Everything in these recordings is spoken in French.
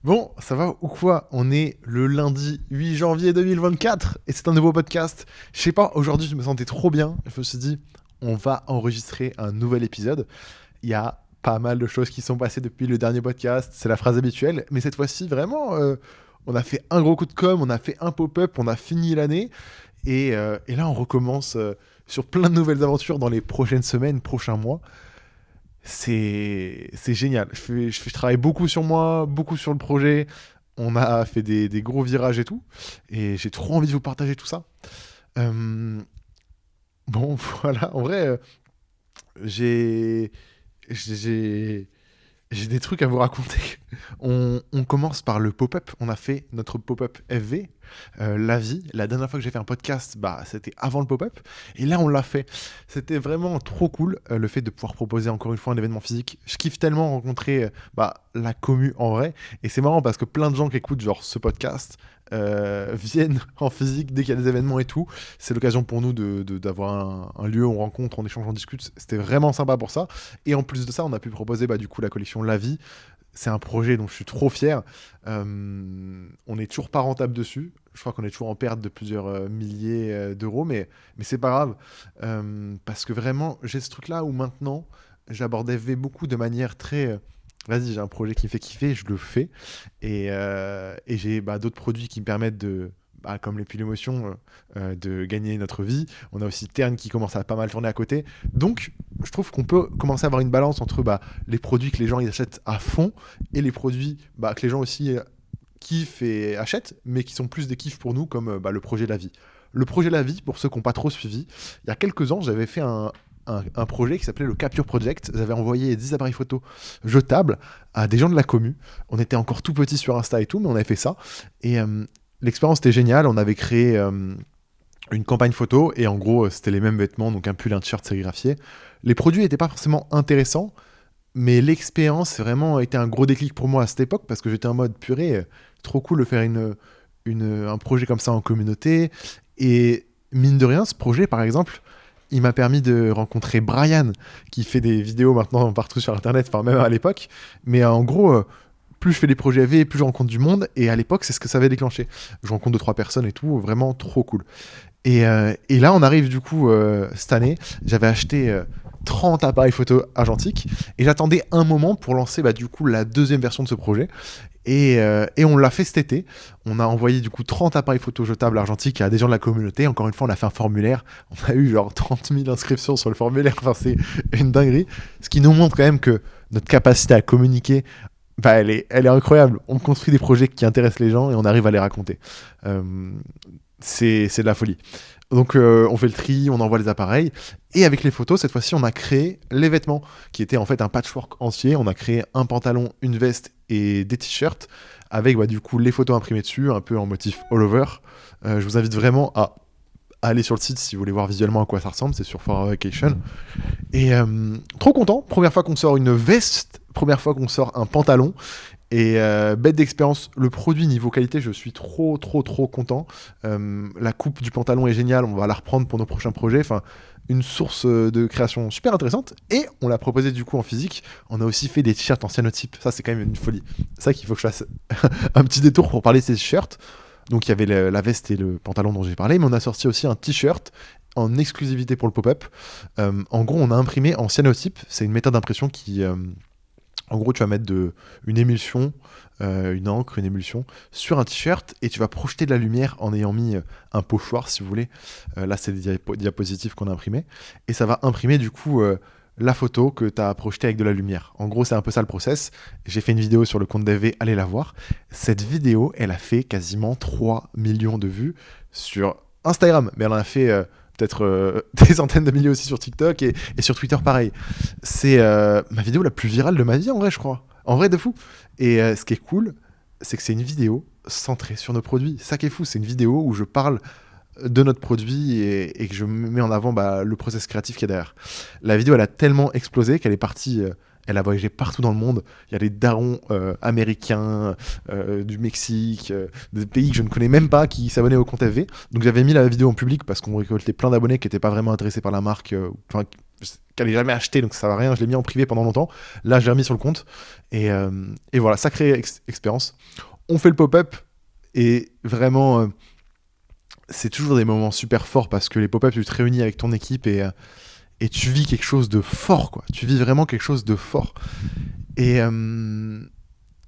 Bon, ça va ou quoi? On est le lundi 8 janvier 2024 et c'est un nouveau podcast. Je sais pas, aujourd'hui je me sentais trop bien. Je me suis dit, on va enregistrer un nouvel épisode. Il y a pas mal de choses qui sont passées depuis le dernier podcast. C'est la phrase habituelle. Mais cette fois-ci, vraiment, on a fait un gros coup de com', on a fait un pop-up, on a fini l'année. Et là, on recommence sur plein de nouvelles aventures dans les prochaines semaines, prochains mois. C'est génial. Je travaille beaucoup sur moi, beaucoup sur le projet. On a fait des gros virages et tout. Et j'ai trop envie de vous partager tout ça. Euh, bon, voilà. En vrai, j'ai j'ai j'ai des trucs à vous raconter. On commence par le pop-up. On a fait notre pop-up FV, la vie. La dernière fois que j'ai fait un podcast, bah, c'était avant le pop-up. Et là, on l'a fait. C'était vraiment trop cool, le fait de pouvoir proposer encore une fois un événement physique. Je kiffe tellement rencontrer bah, la commu en vrai. Et c'est marrant parce que plein de gens qui écoutent genre, ce podcast viennent en physique dès qu'il y a des événements et tout. C'est l'occasion pour nous d'avoir un lieu où on rencontre, on échange, on discute. C'était vraiment sympa pour ça. Et en plus de ça, on a pu proposer bah, du coup la collection La Vie. C'est un projet dont je suis trop fier. On n'est toujours pas rentable dessus. Je crois qu'on est toujours en perte de plusieurs milliers d'euros, mais c'est pas grave. Parce que vraiment, j'ai ce truc-là où maintenant, j'aborde FV beaucoup de manière très. Vas-y, j'ai un projet qui me fait kiffer, je le fais. Et j'ai bah, d'autres produits qui me permettent de. Bah, comme les piles émotions, de gagner notre vie. On a aussi Terne qui commence à pas mal tourner à côté. Donc, je trouve qu'on peut commencer à avoir une balance entre bah, les produits que les gens ils achètent à fond et les produits bah, que les gens aussi kiffent et achètent, mais qui sont plus des kiffs pour nous, comme bah, le projet La Vie. Le projet La Vie, pour ceux qui n'ont pas trop suivi, il y a quelques ans, j'avais fait un projet qui s'appelait le Capture Project. J'avais envoyé 10 appareils photo jetables à des gens de la commu. On était encore tout petits sur Insta et tout, mais on avait fait ça. Et l'expérience était géniale. On avait créé une campagne photo et en gros, c'était les mêmes vêtements, donc un pull, un t-shirt sérigraphié. Les produits n'étaient pas forcément intéressants, mais l'expérience a vraiment été un gros déclic pour moi à cette époque parce que j'étais en mode purée, trop cool de faire un projet comme ça en communauté. Et mine de rien, ce projet, par exemple, il m'a permis de rencontrer Brian, qui fait des vidéos maintenant partout sur Internet, enfin même à l'époque. Mais en gros, plus je fais des projets AV, plus je rencontre du monde. Et à l'époque, c'est ce que ça avait déclenché. Je rencontre deux trois personnes et tout, vraiment trop cool. Et là, on arrive du coup cette année. J'avais acheté 30 appareils photo argentiques et j'attendais un moment pour lancer bah, du coup la deuxième version de ce projet. Et on l'a fait cet été. On a envoyé du coup 30 appareils photo jetables argentiques à des gens de la communauté. Encore une fois, on a fait un formulaire. On a eu genre 30 000 inscriptions sur le formulaire. Enfin, c'est une dinguerie. Ce qui nous montre quand même que notre capacité à communiquer, bah, elle est incroyable. On construit des projets qui intéressent les gens et on arrive à les raconter. Euh, c'est de la folie. Donc on fait le tri, on envoie les appareils. Et avec les photos, cette fois-ci, on a créé les vêtements, qui étaient en fait un patchwork entier. On a créé un pantalon, une veste et des t-shirts, avec bah, du coup les photos imprimées dessus, un peu en motif all over. Je vous invite vraiment à aller sur le site si vous voulez voir visuellement à quoi ça ressemble. C'est sur For Vacation. Et trop content, première fois qu'on sort une veste, première fois qu'on sort un pantalon. Et bête d'expérience, le produit niveau qualité, je suis trop content. La coupe du pantalon est géniale, on va la reprendre pour nos prochains projets. Enfin, une source de création super intéressante. Et on l'a proposé du coup en physique. On a aussi fait des t-shirts en cyanotype. Ça, c'est quand même une folie. C'est ça qu'il faut que je fasse un petit détour pour parler de ces t-shirts. Donc il y avait la veste et le pantalon dont j'ai parlé, mais on a sorti aussi un t-shirt en exclusivité pour le pop-up. En gros, on a imprimé en cyanotype. C'est une méthode d'impression qui en gros, tu vas mettre une émulsion, une encre, une émulsion sur un t-shirt et tu vas projeter de la lumière en ayant mis un pochoir, si vous voulez. Là, c'est des diapositives qu'on a imprimées. Et ça va imprimer du coup la photo que tu as projetée avec de la lumière. En gros, c'est un peu ça le process. J'ai fait une vidéo sur le compte d'AV, allez la voir. Cette vidéo, elle a fait quasiment 3 millions de vues sur Instagram. Mais elle en a fait peut-être des centaines de milliers aussi sur TikTok et sur Twitter pareil. C'est ma vidéo la plus virale de ma vie en vrai je crois. En vrai de fou. Et ce qui est cool, c'est que c'est une vidéo centrée sur nos produits. C'est ça qui est fou, c'est une vidéo où je parle de notre produit et que je mets en avant bah, le process créatif qu'il y a derrière. La vidéo elle a tellement explosé qu'elle est partie Elle a voyagé partout dans le monde. Il y a des darons américains, du Mexique, des pays que je ne connais même pas qui s'abonnaient au compte FV. Donc j'avais mis la vidéo en public parce qu'on récoltait plein d'abonnés qui n'étaient pas vraiment intéressés par la marque, enfin, qui n'allaient jamais acheter, donc ça ne va rien. Je l'ai mis en privé pendant longtemps. Là, je l'ai remis sur le compte. Et voilà, sacrée expérience. On fait le pop-up et vraiment, c'est toujours des moments super forts parce que les pop-up, tu te réunis avec ton équipe et tu vis quelque chose de fort, quoi. Tu vis vraiment quelque chose de fort. Et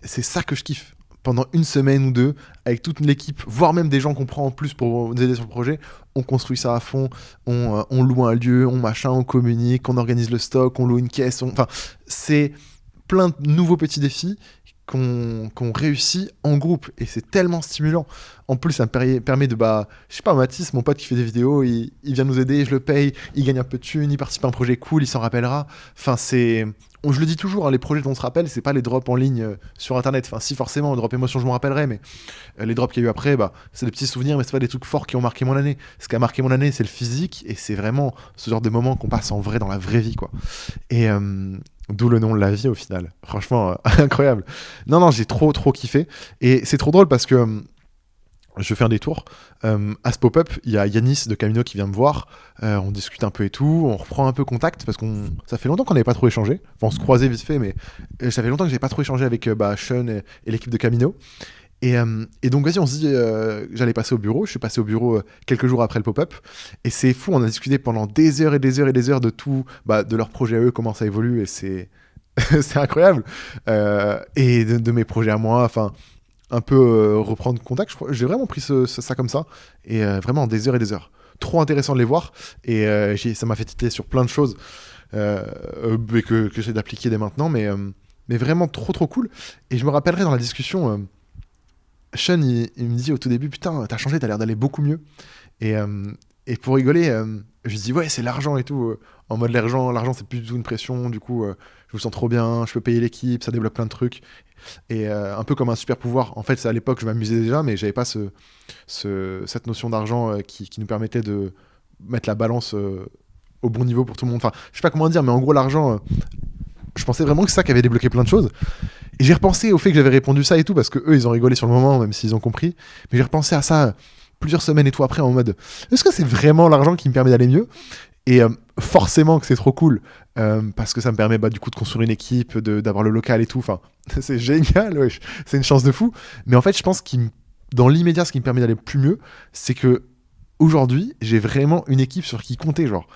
c'est ça que je kiffe. Pendant une semaine ou deux, avec toute l'équipe, voire même des gens qu'on prend en plus pour nous aider sur le projet, on construit ça à fond, on loue un lieu, on communique, on organise le stock, on loue une caisse. Enfin, c'est plein de nouveaux petits défis qu'on réussit en groupe et c'est tellement stimulant. En plus, ça me permet de, je sais pas, Mathis, mon pote qui fait des vidéos, il vient nous aider, je le paye, il gagne un peu de thunes, il participe à un projet cool, il s'en rappellera. Enfin, je le dis toujours, hein, les projets dont on se rappelle, c'est pas les drops en ligne sur internet. Enfin, si forcément, le drop émotion, je m'en rappellerai, mais les drops qu'il y a eu après, c'est des petits souvenirs, mais c'est pas des trucs forts qui ont marqué mon année. Ce qui a marqué mon année, c'est le physique et c'est vraiment ce genre de moments qu'on passe en vrai dans la vraie vie, quoi. Et d'où le nom de la vie au final. Franchement, incroyable. Non, j'ai trop kiffé. Et c'est trop drôle parce que je fais un détour. À ce pop-up, il y a Yanis de Camino qui vient me voir. On discute un peu et tout. On reprend un peu contact parce ça fait longtemps qu'on n'avait pas trop échangé. Enfin, on se croisait vite fait, mais ça fait longtemps que j'avais pas trop échangé avec Sean et l'équipe de Camino. Et donc, vas-y, on se dit, j'allais passer au bureau. Je suis passé au bureau quelques jours après le pop-up. Et c'est fou, on a discuté pendant des heures et des heures et des heures de tout, de leur projet à eux, comment ça évolue. Et c'est c'est incroyable. Et de mes projets à moi, enfin, un peu reprendre contact. J'ai vraiment pris ça comme ça. Et vraiment des heures et des heures. Trop intéressant de les voir. Et ça m'a fait titiller sur plein de choses que j'essaie d'appliquer dès maintenant. Mais vraiment trop cool. Et je me rappellerai dans la discussion... Sean, il me dit au tout début, putain, t'as changé, t'as l'air d'aller beaucoup mieux. Et pour rigoler, je lui dis, ouais, c'est l'argent et tout. En mode, l'argent, c'est plus du tout une pression. Du coup, je me sens trop bien, je peux payer l'équipe, ça débloque plein de trucs. Et un peu comme un super pouvoir. En fait, c'est à l'époque, je m'amusais déjà, mais j'avais pas cette notion d'argent qui nous permettait de mettre la balance au bon niveau pour tout le monde. Enfin, je sais pas comment dire, mais en gros, l'argent, je pensais vraiment que c'est ça qui avait débloqué plein de choses. Et j'ai repensé au fait que j'avais répondu ça et tout, parce que eux, ils ont rigolé sur le moment, même s'ils ont compris. Mais j'ai repensé à ça plusieurs semaines et tout après, en mode, est-ce que c'est vraiment l'argent qui me permet d'aller mieux ? Et forcément que c'est trop cool, parce que ça me permet du coup de construire une équipe, d'avoir le local et tout. Enfin, c'est génial, wesh. C'est une chance de fou. Mais en fait, je pense que dans l'immédiat, ce qui me permet d'aller plus mieux, c'est que aujourd'hui, j'ai vraiment une équipe sur qui compter. Genre,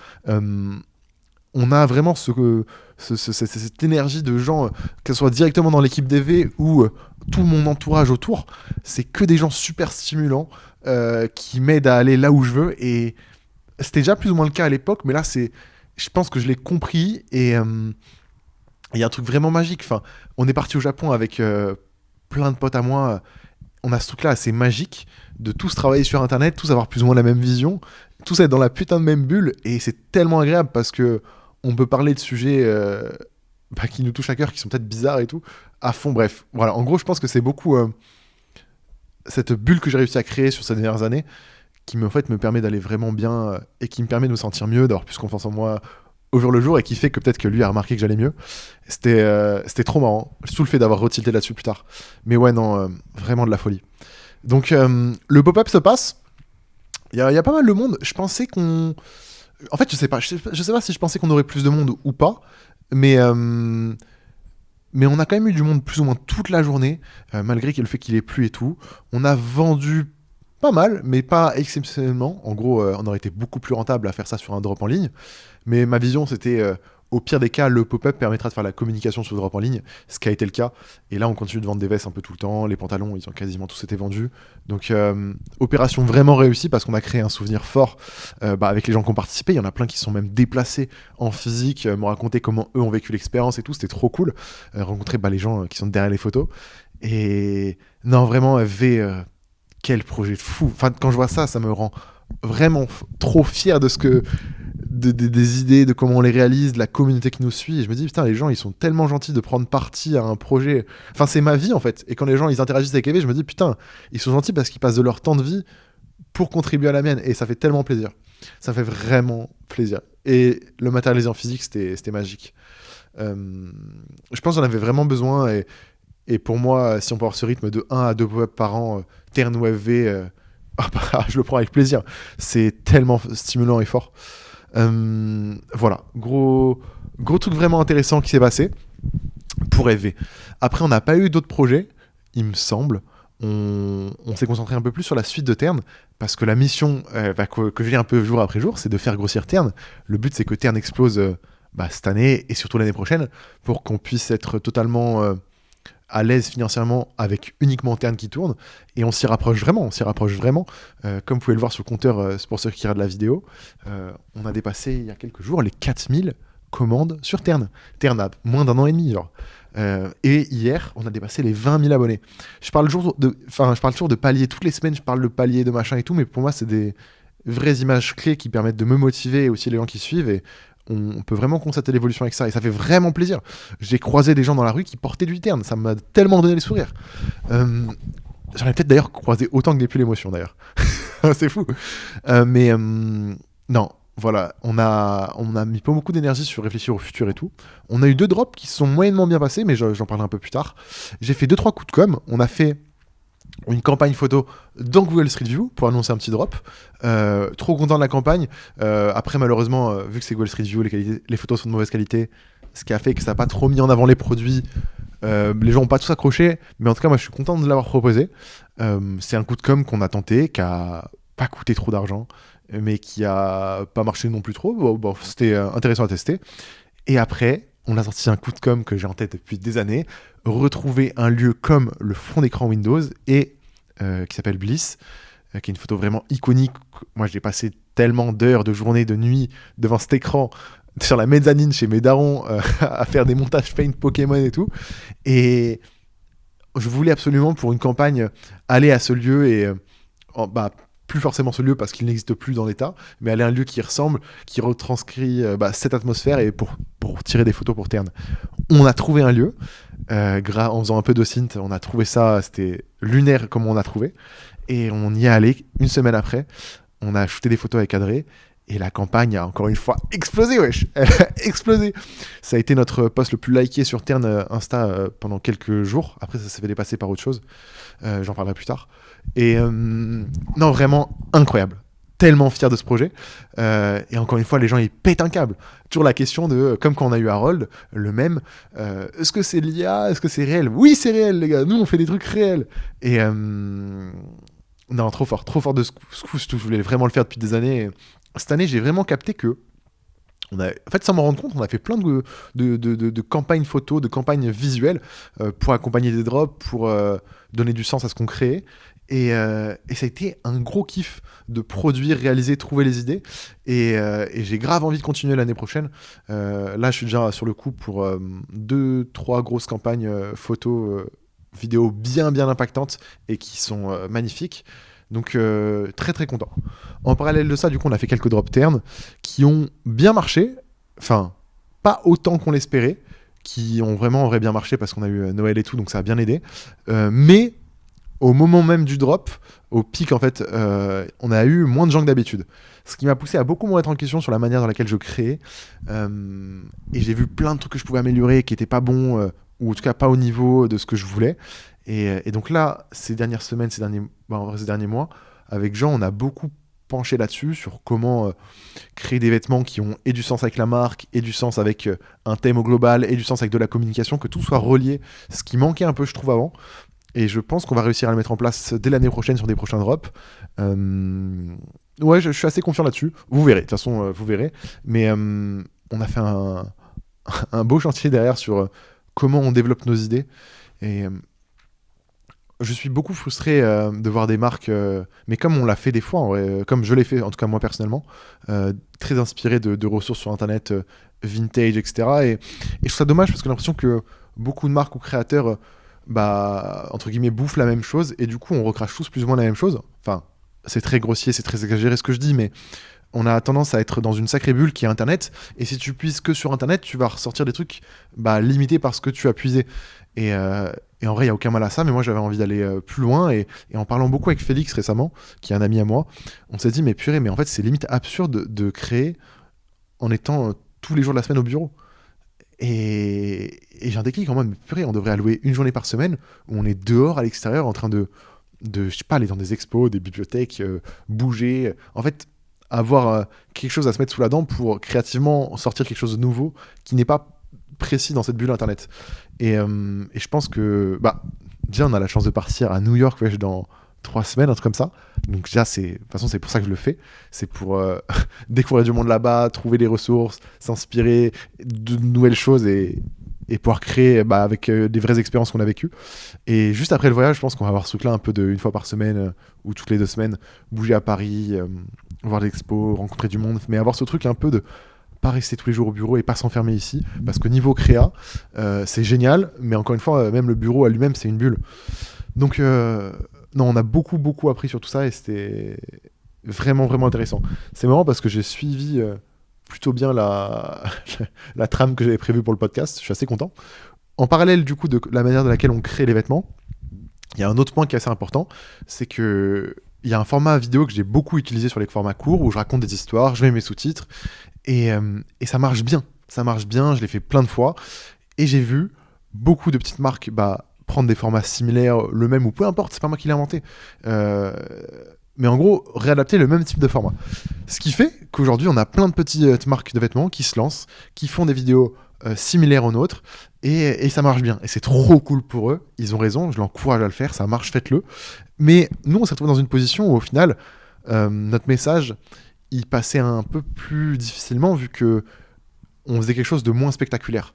on a vraiment cette énergie de gens, que ce soit directement dans l'équipe DV ou tout mon entourage autour, c'est que des gens super stimulants qui m'aident à aller là où je veux. Et c'était déjà plus ou moins le cas à l'époque, mais là, je pense que je l'ai compris. Et il y a un truc vraiment magique. Enfin, on est parti au Japon avec plein de potes à moi. On a ce truc-là assez magique de tous travailler sur Internet, tous avoir plus ou moins la même vision, tous être dans la putain de même bulle. Et c'est tellement agréable parce que on peut parler de sujets qui nous touchent à cœur, qui sont peut-être bizarres et tout, à fond. Bref, voilà. En gros, je pense que c'est beaucoup cette bulle que j'ai réussi à créer sur ces dernières années qui en fait me permet d'aller vraiment bien et qui me permet de me sentir mieux, d'avoir plus confiance en moi au jour le jour et qui fait que peut-être que lui a remarqué que j'allais mieux. C'était trop marrant, surtout le fait d'avoir retilté là-dessus plus tard. Mais ouais, non, vraiment de la folie. Donc le pop-up se passe. Il y a pas mal de monde. Je pensais qu'on... En fait, je sais pas si je pensais qu'on aurait plus de monde ou pas, mais on a quand même eu du monde plus ou moins toute la journée, malgré le fait qu'il ait plu et tout. On a vendu pas mal, mais pas exceptionnellement. En gros, on aurait été beaucoup plus rentable à faire ça sur un drop en ligne. Mais ma vision, c'était, au pire des cas, le pop-up permettra de faire la communication sur le drop en ligne, ce qui a été le cas. Et là, on continue de vendre des vestes un peu tout le temps. Les pantalons, ils ont quasiment tous été vendus. Donc, opération vraiment réussie parce qu'on a créé un souvenir fort avec les gens qui ont participé. Il y en a plein qui sont même déplacés en physique, me raconter comment eux ont vécu l'expérience et tout. C'était trop cool. Rencontrer les gens qui sont derrière les photos. Et non, vraiment, quel projet de fou. Enfin, quand je vois ça, ça me rend vraiment trop fier de des idées, de comment on les réalise, de la communauté qui nous suit. Et je me dis, putain, les gens, ils sont tellement gentils de prendre parti à un projet. Enfin, c'est ma vie, en fait. Et quand les gens, ils interagissent avec EV, je me dis, putain, ils sont gentils parce qu'ils passent de leur temps de vie pour contribuer à la mienne. Et ça fait tellement plaisir. Ça fait vraiment plaisir. Et le matérialiser en physique, c'était magique. Je pense que j'en avais vraiment besoin. Et pour moi, si on peut avoir ce rythme de 1 à 2 pop-up par an, Tern ou FV, je le prends avec plaisir. C'est tellement stimulant et fort. Voilà, gros truc vraiment intéressant qui s'est passé pour FV. Après, on n'a pas eu d'autres projets, il me semble. On s'est concentré un peu plus sur la suite de Tern, parce que la mission que je vis un peu jour après jour, c'est de faire grossir Tern. Le but, c'est que Tern explose cette année et surtout l'année prochaine, pour qu'on puisse être totalement à l'aise financièrement avec uniquement Tern qui tourne. Et on s'y rapproche vraiment. Comme vous pouvez le voir sur le compteur, c'est pour ceux qui regardent la vidéo, on a dépassé il y a quelques jours les 4000 commandes sur Tern. Tern a moins d'1 an et demi, genre. Et hier, on a dépassé les 20 000 abonnés. Je parle toujours de paliers toutes les semaines, je parle de paliers, de machin et tout, mais pour moi, c'est des vraies images clés qui permettent de me motiver et aussi les gens qui suivent. Et on peut vraiment constater l'évolution avec ça. Et ça fait vraiment plaisir. J'ai croisé des gens dans la rue qui portaient du Tern. Ça m'a tellement donné le sourire. J'en ai peut-être d'ailleurs croisé autant que des plus l'émotion, d'ailleurs. C'est fou. Non. Voilà, on a mis pas beaucoup d'énergie sur réfléchir au futur et tout. On a eu 2 drops qui se sont moyennement bien passés, mais j'en parlerai un peu plus tard. J'ai fait 2-3 coups de com'. On a fait une campagne photo dans Google Street View pour annoncer un petit drop. Trop content de la campagne. Après, malheureusement, vu que c'est Google Street View, les photos sont de mauvaise qualité, ce qui a fait que ça n'a pas trop mis en avant les produits. Les gens n'ont pas tous accroché, mais en tout cas, moi, je suis content de l'avoir proposé. C'est un coup de com' qu'on a tenté, qui a pas coûté trop d'argent, mais qui a pas marché non plus trop. Bon, c'était intéressant à tester. Et après, on a sorti un coup de com' que j'ai en tête depuis des années, retrouver un lieu comme le fond d'écran Windows, et qui s'appelle Bliss, qui est une photo vraiment iconique. Moi, j'ai passé tellement d'heures, de journées, de nuits devant cet écran, sur la mezzanine chez mes darons, à faire des montages Paint Pokémon et tout. Et je voulais absolument, pour une campagne, aller à ce lieu et... plus forcément ce lieu parce qu'il n'existe plus dans l'état, mais aller à un lieu qui ressemble, qui retranscrit cette atmosphère, et pour tirer des photos pour Tern. On a trouvé un lieu, en faisant un peu de synth, on a trouvé ça, c'était lunaire comme on a trouvé, et on y est allé une semaine après, on a shooté des photos avec Adré, et la campagne a encore une fois explosé, wesh. Elle a explosé. Ça a été notre post le plus liké sur Tern Insta pendant quelques jours. Après, ça s'est fait dépasser par autre chose. J'en parlerai plus tard. Et non, vraiment incroyable. Tellement fier de ce projet. Et encore une fois, les gens, ils pètent un câble. Toujours la question de, comme quand on a eu Harold, le même, est-ce que c'est l'IA? Est-ce que c'est réel? Oui, c'est réel, les gars. Nous, on fait des trucs réels. Et non, trop fort de ce coup. Je voulais vraiment le faire depuis des années. Et cette année, j'ai vraiment capté que, en fait, sans m'en rendre compte, on a fait plein de campagnes photos, de campagnes visuelles pour accompagner des drops, pour donner du sens à ce qu'on créait. Et ça a été un gros kiff de produire, réaliser, trouver les idées. Et j'ai grave envie de continuer l'année prochaine. Là, je suis déjà sur le coup pour 2-3 grosses campagnes photos, vidéos bien impactantes et qui sont magnifiques. Donc très très content. En parallèle de ça, du coup, on a fait quelques drops Tern qui ont bien marché. Enfin, pas autant qu'on l'espérait, qui ont vraiment en vrai bien marché parce qu'on a eu Noël et tout, donc ça a bien aidé. Mais au moment même du drop, au pic en fait, on a eu moins de gens que d'habitude. Ce qui m'a poussé à beaucoup me remettre en question sur la manière dans laquelle je créais. Et j'ai vu plein de trucs que je pouvais améliorer qui n'étaient pas bons, ou en tout cas pas au niveau de ce que je voulais. Et donc là, ces dernières semaines, ces derniers mois, avec Jean, on a beaucoup penché là-dessus, sur comment créer des vêtements qui ont et du sens avec la marque, et du sens avec un thème au global, et du sens avec de la communication, que tout soit relié, ce qui manquait un peu, je trouve, avant. Et je pense qu'on va réussir à le mettre en place dès l'année prochaine sur des prochains drops. Ouais, je suis assez confiant là-dessus. Vous verrez, de toute façon, vous verrez. Mais on a fait un beau chantier derrière sur comment on développe nos idées. Et je suis beaucoup frustré de voir des marques, mais comme on l'a fait des fois, en vrai, comme je l'ai fait, en tout cas moi personnellement, très inspiré de ressources sur Internet, vintage, etc. Et je trouve ça dommage parce que j'ai l'impression que beaucoup de marques ou créateurs, entre guillemets, bouffent la même chose, et du coup on recrache tous plus ou moins la même chose. Enfin, c'est très grossier, c'est très exagéré ce que je dis, mais on a tendance à être dans une sacrée bulle qui est Internet, et si tu puises que sur Internet, tu vas ressortir des trucs limités par ce que tu as puisé. Et en vrai, il n'y a aucun mal à ça, mais moi j'avais envie d'aller plus loin, et en parlant beaucoup avec Félix récemment, qui est un ami à moi, on s'est dit, mais purée, mais en fait c'est limite absurde de créer en étant tous les jours de la semaine au bureau. Et j'ai un déclic en mode, mais purée, on devrait allouer une journée par semaine où on est dehors à l'extérieur en train de je sais pas, aller dans des expos, des bibliothèques, bouger. En fait, avoir quelque chose à se mettre sous la dent pour créativement sortir quelque chose de nouveau qui n'est pas précis dans cette bulle internet. Et je pense que, bah, déjà, on a la chance de partir à New York dans 3 semaines, un truc comme ça. Donc déjà, de toute façon, c'est pour ça que je le fais. C'est pour découvrir du monde là-bas, trouver des ressources, s'inspirer de nouvelles choses et pouvoir créer avec des vraies expériences qu'on a vécues. Et juste après le voyage, je pense qu'on va avoir ce truc-là un peu de une fois par semaine ou toutes les 2 semaines, bouger à Paris, voir des expos, rencontrer du monde, mais avoir ce truc un peu de pas rester tous les jours au bureau et pas s'enfermer ici, parce que niveau créa, c'est génial, mais encore une fois, même le bureau à lui-même, c'est une bulle. Donc, non, on a beaucoup appris sur tout ça et c'était vraiment intéressant. C'est marrant parce que j'ai suivi plutôt bien la trame que j'avais prévue pour le podcast, je suis assez content. En parallèle du coup de la manière de laquelle on crée les vêtements, il y a un autre point qui est assez important, c'est que il y a un format vidéo que j'ai beaucoup utilisé sur les formats courts où je raconte des histoires, je mets mes sous-titres et ça marche bien. Ça marche bien, je l'ai fait plein de fois et j'ai vu beaucoup de petites marques prendre des formats similaires, le même ou peu importe, c'est pas moi qui l'ai inventé. Mais en gros, réadapter le même type de format. Ce qui fait qu'aujourd'hui, on a plein de petites marques de vêtements qui se lancent, qui font des vidéos similaires aux nôtres, et ça marche bien. Et c'est trop cool pour eux. Ils ont raison, je l'encourage à le faire, ça marche, faites-le. Mais nous, on s'est retrouvé dans une position où, au final, notre message, il passait un peu plus difficilement, vu que on faisait quelque chose de moins spectaculaire.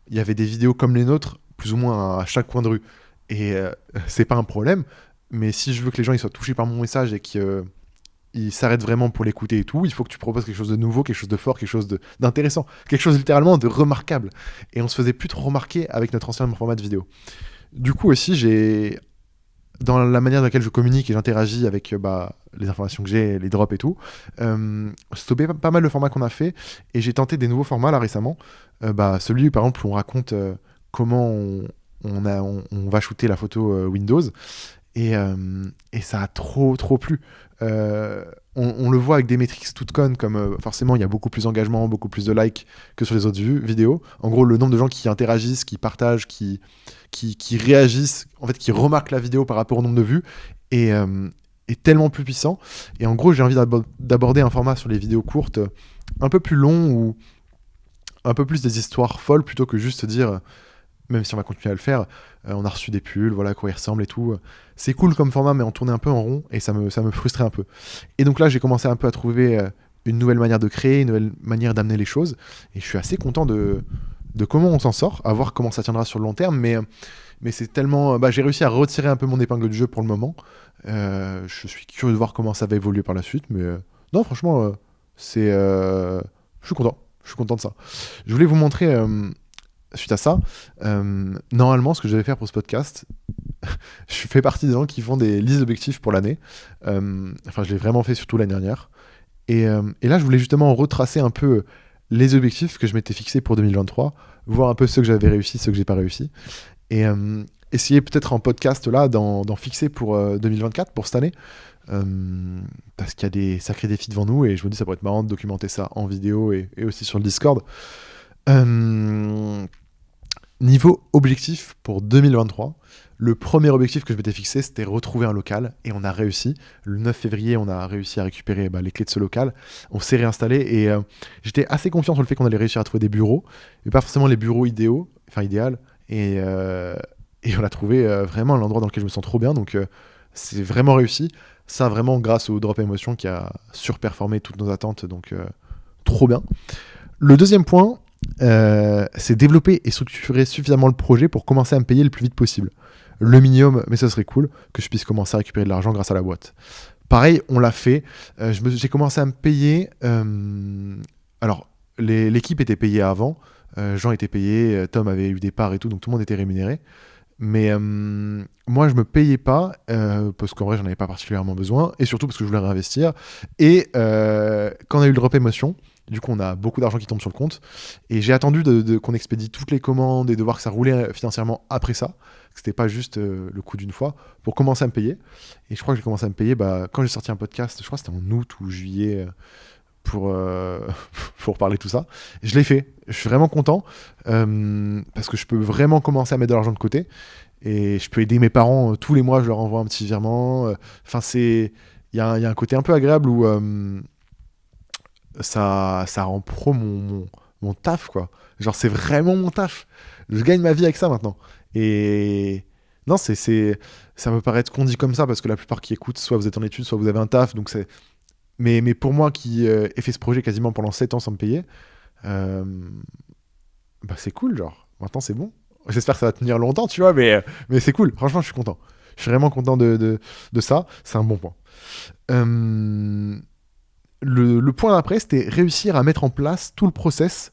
Il y avait des vidéos comme les nôtres, plus ou moins à chaque coin de rue. Et c'est pas un problème, mais si je veux que les gens ils soient touchés par mon message et qu'ils s'arrêtent vraiment pour l'écouter et tout, il faut que tu proposes quelque chose de nouveau, quelque chose de fort, quelque chose d'intéressant, quelque chose littéralement de remarquable. Et on se faisait plus trop remarquer avec notre ancien format de vidéo. Du coup aussi, dans la manière dans laquelle je communique et j'interagis avec les informations que j'ai, les drops et tout, stoppé pas mal de formats qu'on a fait, et j'ai tenté des nouveaux formats là récemment. Celui par exemple où on raconte comment on va shooter la photo Windows, et ça a trop plu. On le voit avec des métriques toutes connes, comme forcément il y a beaucoup plus d'engagement, beaucoup plus de likes que sur les autres vidéos. En gros, le nombre de gens qui interagissent, qui partagent, qui réagissent, en fait, qui remarquent la vidéo par rapport au nombre de vues, est tellement plus puissant. Et en gros, j'ai envie d'aborder un format sur les vidéos courtes un peu plus long, ou un peu plus des histoires folles, plutôt que juste dire, même si on va continuer à le faire, on a reçu des pulls, voilà à quoi ils ressemblent et tout. C'est cool comme format, mais on tournait un peu en rond, et ça me frustrait un peu. Et donc là, j'ai commencé un peu à trouver une nouvelle manière de créer, une nouvelle manière d'amener les choses, et je suis assez content de comment on s'en sort, à voir comment ça tiendra sur le long terme, mais c'est tellement... j'ai réussi à retirer un peu mon épingle du jeu pour le moment. Je suis curieux de voir comment ça va évoluer par la suite, mais non, franchement, je suis content. Je suis content de ça. Je voulais vous montrer, suite à ça, normalement, ce que je devais faire pour ce podcast, je fais partie des gens qui font des listes d'objectifs pour l'année. Je l'ai vraiment fait surtout l'année dernière. Et là, je voulais justement retracer un peu les objectifs que je m'étais fixés pour 2023, voir un peu ceux que j'avais réussi, ceux que j'ai pas réussi, et essayer peut-être en podcast là d'en fixer pour 2024, pour cette année, parce qu'il y a des sacrés défis devant nous, et je me dis ça pourrait être marrant de documenter ça en vidéo et aussi sur le Discord. Niveau objectif pour 2023, le premier objectif que je m'étais fixé, c'était retrouver un local, et on a réussi. Le 9 février, on a réussi à récupérer les clés de ce local. On s'est réinstallé, et j'étais assez confiant sur le fait qu'on allait réussir à trouver des bureaux, mais pas forcément les bureaux idéal, et on a trouvé vraiment l'endroit dans lequel je me sens trop bien, donc c'est vraiment réussi. Ça, vraiment grâce au Drop Emotion qui a surperformé toutes nos attentes, donc trop bien. Le deuxième point, c'est développer et structurer suffisamment le projet pour commencer à me payer le plus vite possible. Le minimum, mais ça serait cool, que je puisse commencer à récupérer de l'argent grâce à la boîte. Pareil, on l'a fait. J'ai commencé à me payer... alors, l'équipe était payée avant. Jean était payé, Tom avait eu des parts et tout, donc tout le monde était rémunéré. Mais moi, je me payais pas, parce qu'en vrai, j'en avais pas particulièrement besoin, et surtout parce que je voulais réinvestir. Et quand on a eu le Drop Emotion, du coup, on a beaucoup d'argent qui tombe sur le compte, et j'ai attendu qu'on expédie toutes les commandes et de voir que ça roulait financièrement après ça, que c'était pas juste le coup d'une fois, pour commencer à me payer. Et je crois que j'ai commencé à me payer quand j'ai sorti un podcast, je crois que c'était en août ou juillet, pour parler de tout ça. Je l'ai fait. Je suis vraiment content parce que je peux vraiment commencer à mettre de l'argent de côté et je peux aider mes parents tous les mois. Je leur envoie un petit virement. Enfin, il y a un côté un peu agréable où ça rend pro mon taf, quoi. Genre, c'est vraiment mon taf. Je gagne ma vie avec ça maintenant. Et non, ça peut paraître qu'on dit comme ça parce que la plupart qui écoutent, soit vous êtes en études, soit vous avez un taf. Donc mais pour moi qui ai fait ce projet quasiment pendant 7 ans sans me payer, euh, bah c'est cool, genre. Maintenant, c'est bon. J'espère que ça va tenir longtemps, tu vois, mais c'est cool. Franchement, je suis content. Je suis vraiment content de ça. C'est un bon point. Euh, le point d'après, c'était réussir à mettre en place tout le process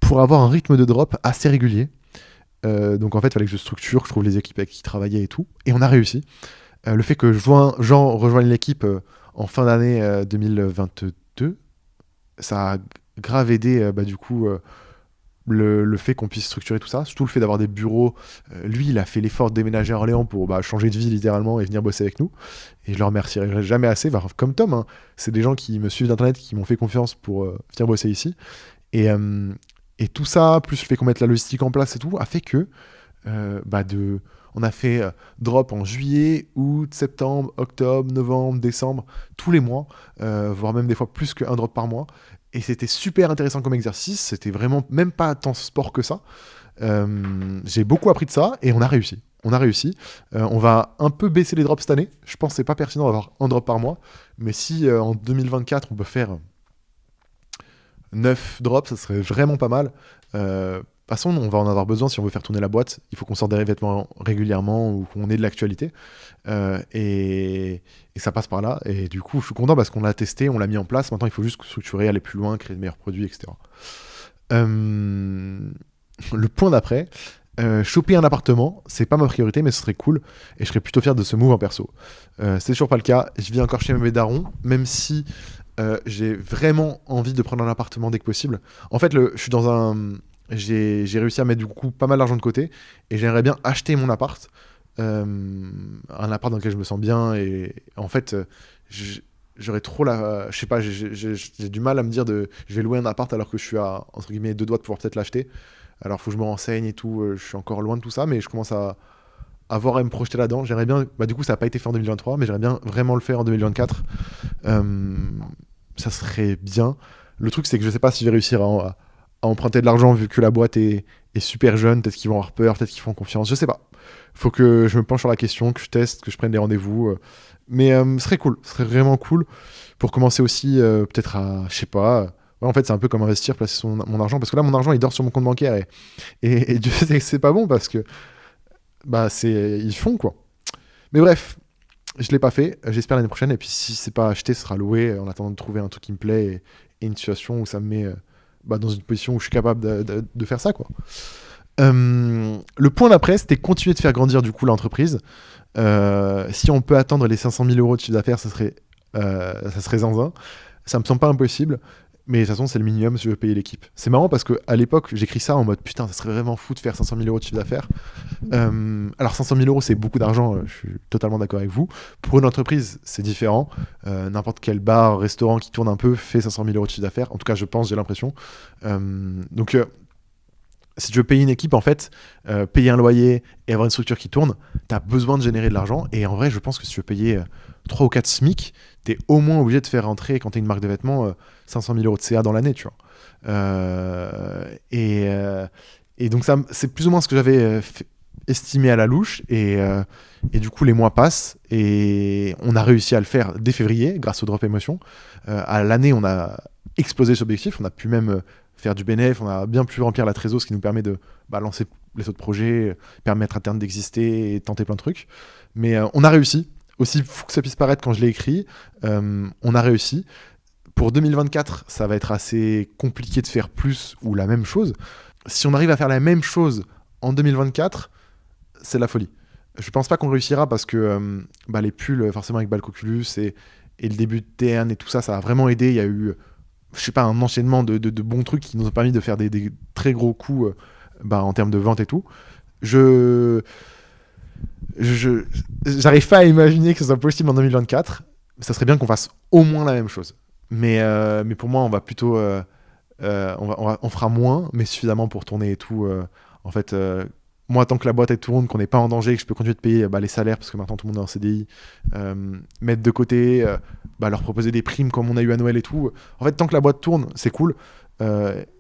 pour avoir un rythme de drop assez régulier. Donc en fait, il fallait que je structure, que je trouve les équipes avec qui travailler et tout. Et on a réussi. Le fait que Jean rejoigne l'équipe en fin d'année 2022, ça a grave aidé du coup le fait qu'on puisse structurer tout ça. Surtout le fait d'avoir des bureaux. Lui, il a fait l'effort de déménager à Orléans pour changer de vie littéralement et venir bosser avec nous. Et je le remercierai jamais assez. Enfin, comme Tom, hein. C'est des gens qui me suivent d'internet, qui m'ont fait confiance pour venir bosser ici. Et, tout ça, plus le fait qu'on mette la logistique en place et tout, a fait que on a fait drop en juillet, août, septembre, octobre, novembre, décembre, tous les mois, voire même des fois plus qu'un drop par mois. Et c'était super intéressant comme exercice, c'était vraiment même pas tant sport que ça. J'ai beaucoup appris de ça et on a réussi. On va un peu baisser les drops cette année. Je pense que c'est pas pertinent d'avoir un drop par mois. Mais si en 2024 on peut faire 9 drops, ça serait vraiment pas mal. De toute façon, on va en avoir besoin si on veut faire tourner la boîte. Il faut qu'on sorte des revêtements régulièrement ou qu'on ait de l'actualité. Et ça passe par là. Et du coup, je suis content parce qu'on l'a testé, on l'a mis en place. Maintenant, il faut juste structurer, aller plus loin, créer de meilleurs produits, etc. Le point d'après, choper un appartement, c'est pas ma priorité, mais ce serait cool. Et je serais plutôt fier de ce move en perso. C'est toujours pas le cas. Je vis encore chez mes darons, même si j'ai vraiment envie de prendre un appartement dès que possible. En fait, je suis dans un... J'ai réussi à mettre du coup pas mal d'argent de côté et j'aimerais bien acheter mon appart. Un appart dans lequel je me sens bien et en fait, j'aurais trop la... Je sais pas, j'ai du mal à me dire je vais louer un appart alors que je suis à, entre guillemets, 2 doigts de pouvoir peut-être l'acheter. Alors, faut que je me renseigne et tout. Je suis encore loin de tout ça, mais je commence à voir et me projeter là-dedans. J'aimerais bien... du coup, ça n'a pas été fait en 2023, mais j'aimerais bien vraiment le faire en 2024. Ça serait bien. Le truc, c'est que je sais pas si je vais réussir à emprunter de l'argent vu que la boîte est super jeune. Peut-être qu'ils vont avoir peur, peut-être qu'ils font confiance. Je sais pas. Faut que je me penche sur la question, que je teste, que je prenne des rendez-vous. Mais ce serait cool. Ce serait vraiment cool pour commencer aussi peut-être à... Je sais pas... Ouais, en fait, c'est un peu comme investir, placer mon argent. Parce que là, mon argent, il dort sur mon compte bancaire. Et Dieu sait que c'est pas bon parce que... ils font, quoi. Mais bref, je l'ai pas fait. J'espère l'année prochaine. Et puis, si c'est pas acheté, ce sera loué en attendant de trouver un truc qui me plaît et une situation où ça me met dans une position où je suis capable de faire ça, quoi. Le point d'après, c'était continuer de faire grandir du coup l'entreprise. Si on peut attendre les 500 000 euros de chiffre d'affaires, ça serait zinzin. Ça me semble pas impossible. Mais de toute façon, c'est le minimum si je veux payer l'équipe. C'est marrant parce qu'à l'époque, j'écris ça en mode putain, ça serait vraiment fou de faire 500 000 euros de chiffre d'affaires. Alors, 500 000 euros, c'est beaucoup d'argent, je suis totalement d'accord avec vous. Pour une entreprise, c'est différent. N'importe quel bar, restaurant qui tourne un peu fait 500 000 euros de chiffre d'affaires. En tout cas, je pense, j'ai l'impression. Donc, si tu veux payer une équipe, en fait, payer un loyer et avoir une structure qui tourne, tu as besoin de générer de l'argent. Et en vrai, je pense que si tu veux payer 3 ou 4 SMIC, tu es au moins obligé de faire rentrer, quand tu es une marque de vêtements, 500 000 euros de CA dans l'année, tu vois. Et donc, c'est plus ou moins ce que j'avais estimé à la louche. Et du coup, les mois passent et on a réussi à le faire dès février grâce au Drop Emotion. À l'année, on a explosé cet objectif. On a pu même faire du bénéfice, on a bien pu remplir la trésor, ce qui nous permet de lancer les autres projets, permettre à terme d'exister et tenter plein de trucs. Mais on a réussi. Aussi fou que ça puisse paraître quand je l'ai écrit, on a réussi. Pour 2024, ça va être assez compliqué de faire plus ou la même chose. Si on arrive à faire la même chose en 2024, c'est la folie. Je pense pas qu'on réussira parce que les pulls, forcément avec Balcoculus et le début de TN et tout ça, ça a vraiment aidé. Il y a eu, je sais pas, un enchaînement de bons trucs qui nous ont permis de faire des très gros coups en termes de vente et tout. J'arrive pas à imaginer que ce soit possible en 2024. Ça serait bien qu'on fasse au moins la même chose. Mais pour moi, on va plutôt... on fera moins, mais suffisamment pour tourner et tout. En fait, moi, tant que la boîte elle tourne, qu'on n'est pas en danger, que je peux continuer de payer les salaires, parce que maintenant tout le monde est en CDI, mettre de côté, leur proposer des primes comme on a eu à Noël et tout. En fait, tant que la boîte tourne, c'est cool.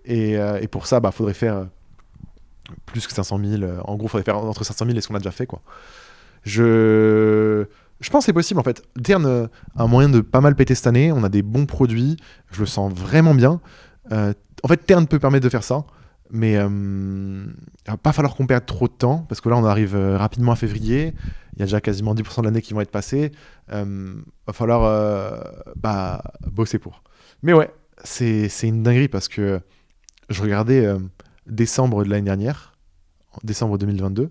Et pour ça, faudrait faire plus que 500 000. En gros, faudrait faire entre 500 000 et ce qu'on a déjà fait, quoi. Je... Je pense que c'est possible en fait. Tern a un moyen de pas mal péter cette année. On a des bons produits. Je le sens vraiment bien. En fait, Tern peut permettre de faire ça. Mais il va pas falloir qu'on perde trop de temps. Parce que là, on arrive rapidement à février. Il y a déjà quasiment 10% de l'année qui vont être passés. Va falloir bosser pour. Mais ouais, c'est une dinguerie parce que je regardais décembre de l'année dernière, décembre 2022.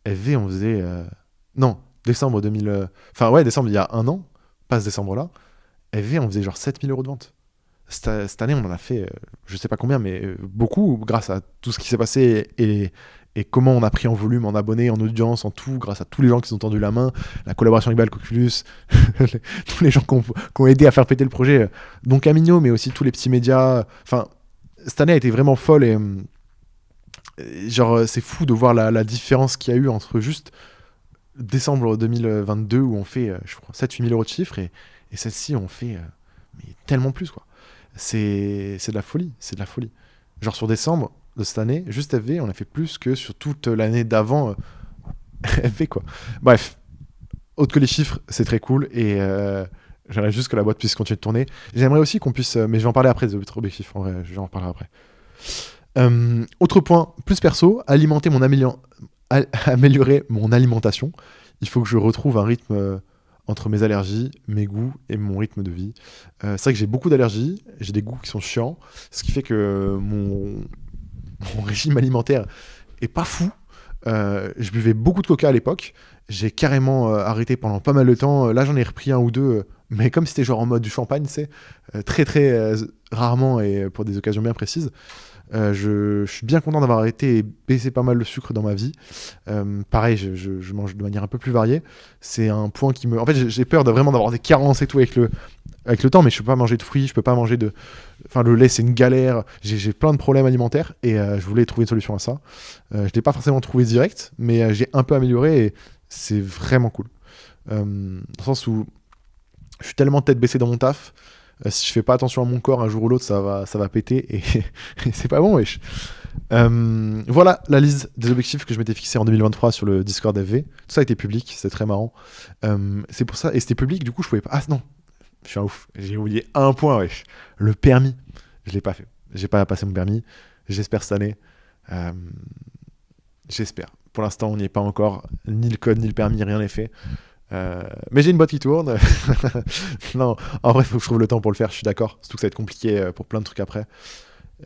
FV, on faisait. Non, décembre 2000. Enfin, ouais, décembre il y a un an, pas ce décembre-là. FV, on faisait genre 7 000 € de vente. Cette année, on en a fait, je sais pas combien, mais beaucoup, grâce à tout ce qui s'est passé et comment on a pris en volume, en abonnés, en audience, en tout, grâce à tous les gens qui ont tendu la main, la collaboration avec Balcoculus, tous les gens qui ont aidé à faire péter le projet, dont Camino, mais aussi tous les petits médias. Enfin, cette année a été vraiment folle et genre, c'est fou de voir la différence qu'il y a eu entre juste décembre 2022 où on fait, je crois, 7 000 à 8 000 € de chiffre et celle-ci, on fait mais tellement plus, quoi. C'est de la folie, c'est de la folie. Genre sur décembre de cette année, juste FV, on a fait plus que sur toute l'année d'avant FV, quoi. Bref, autre que les chiffres, c'est très cool et j'aimerais juste que la boîte puisse continuer de tourner. J'aimerais aussi qu'on puisse, mais je vais en parler après des autres objectifs, en vrai, je vais en parler après. Autre point, plus perso, améliorer mon alimentation. Il faut que je retrouve un rythme entre mes allergies, mes goûts et mon rythme de vie. C'est vrai que j'ai beaucoup d'allergies, j'ai des goûts qui sont chiants, ce qui fait que mon régime alimentaire est pas fou. Je buvais beaucoup de coca à l'époque, j'ai carrément arrêté pendant pas mal de temps. Là, j'en ai repris un ou deux, mais comme c'était genre en mode du champagne, c'est très très rarement et pour des occasions bien précises. Je suis bien content d'avoir arrêté et baissé pas mal le sucre dans ma vie. Pareil, je mange de manière un peu plus variée. C'est un point qui me... En fait, j'ai peur vraiment d'avoir des carences et tout avec le temps, mais je peux pas manger de fruits, je peux pas manger de... Enfin, le lait, c'est une galère. J'ai plein de problèmes alimentaires et je voulais trouver une solution à ça. Je l'ai pas forcément trouvé direct, mais j'ai un peu amélioré et c'est vraiment cool. Dans le sens où je suis tellement tête baissée dans mon taf. Si je fais pas attention à mon corps, un jour ou l'autre, ça va péter et c'est pas bon, wesh. Voilà la liste des objectifs que je m'étais fixé en 2023 sur le Discord FV. Tout ça a été public, c'est très marrant. C'est pour ça, et c'était public, du coup je pouvais pas... Ah non, je suis un ouf, j'ai oublié un point, wesh. Le permis, je l'ai pas fait. J'ai pas passé mon permis, j'espère cette année. J'espère. Pour l'instant, on n'y est pas encore, ni le code, ni le permis, rien n'est fait. Mais j'ai une boîte qui tourne. Non, en vrai, il faut que je trouve le temps pour le faire, je suis d'accord. Surtout que ça va être compliqué pour plein de trucs après.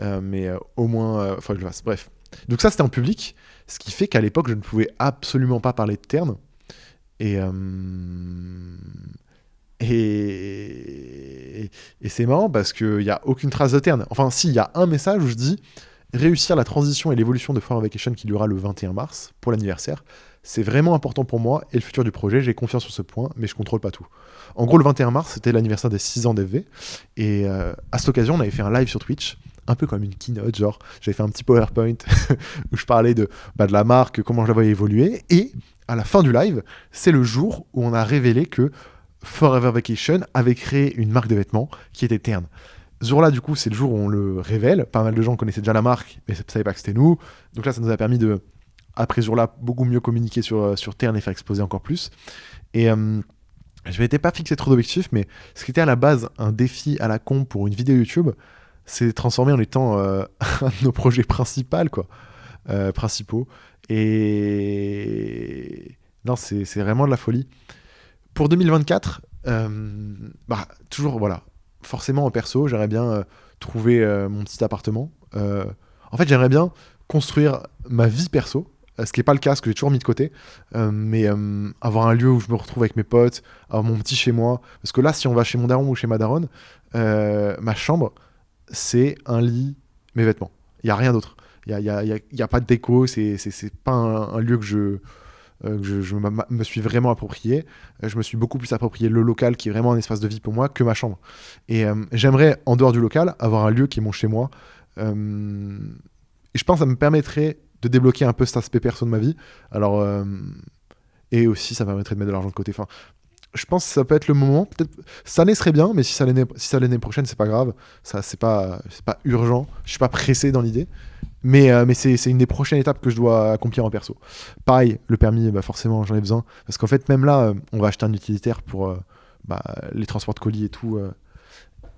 Mais au moins, il faut que je le fasse. Bref. Donc ça, c'était en public. Ce qui fait qu'à l'époque, je ne pouvais absolument pas parler de Tern. Et, et c'est marrant parce qu'il n'y a aucune trace de Tern. Enfin, si, il y a un message où je dis réussir la transition et l'évolution de Forever Vacation qui aura le 21 mars pour l'anniversaire. C'est vraiment important pour moi et le futur du projet. J'ai confiance sur ce point, mais je contrôle pas tout. En gros, le 21 mars, c'était l'anniversaire des 6 ans d'FV. Et à cette occasion, on avait fait un live sur Twitch, un peu comme une keynote, genre, j'avais fait un petit PowerPoint où je parlais de la marque, comment je la voyais évoluer. Et à la fin du live, c'est le jour où on a révélé que Forever Vacation avait créé une marque de vêtements qui était Tern. Ce jour-là, du coup, c'est le jour où on le révèle. Pas mal de gens connaissaient déjà la marque, mais ne savaient pas que c'était nous. Donc là, ça nous a permis de, après ce jour-là, beaucoup mieux communiquer sur Tern et faire exposer encore plus. Et je m'étais pas fixé trop d'objectifs, mais ce qui était à la base un défi à la con pour une vidéo YouTube, c'est transformé en étant un de nos projets principaux, quoi. Principaux. Et non, c'est vraiment de la folie. Pour 2024, toujours, voilà. Forcément, en perso, j'aimerais bien trouver mon petit appartement. En fait, j'aimerais bien construire ma vie perso, ce qui n'est pas le cas, ce que j'ai toujours mis de côté, mais avoir un lieu où je me retrouve avec mes potes, avoir mon petit chez moi. Parce que là, si on va chez mon daron ou chez ma daronne, ma chambre, c'est un lit, mes vêtements. Il n'y a rien d'autre. Il y a pas de déco, c'est pas un lieu que je que me suis vraiment approprié. Je me suis beaucoup plus approprié le local, qui est vraiment un espace de vie pour moi, que ma chambre. Et j'aimerais, en dehors du local, avoir un lieu qui est mon chez moi. Et je pense que ça me permettrait de débloquer un peu cet aspect perso de ma vie. Alors, et aussi, ça me permettrait de mettre de l'argent de côté. Enfin, je pense que ça peut être le moment. Peut-être cette année serait bien, mais si ça l'année prochaine, c'est pas grave. Ça, c'est pas urgent. Je suis pas pressé dans l'idée. Mais c'est une des prochaines étapes que je dois accomplir en perso. Pareil, le permis, bah forcément, j'en ai besoin. Parce qu'en fait, même là, on va acheter un utilitaire pour bah, les transports de colis et tout.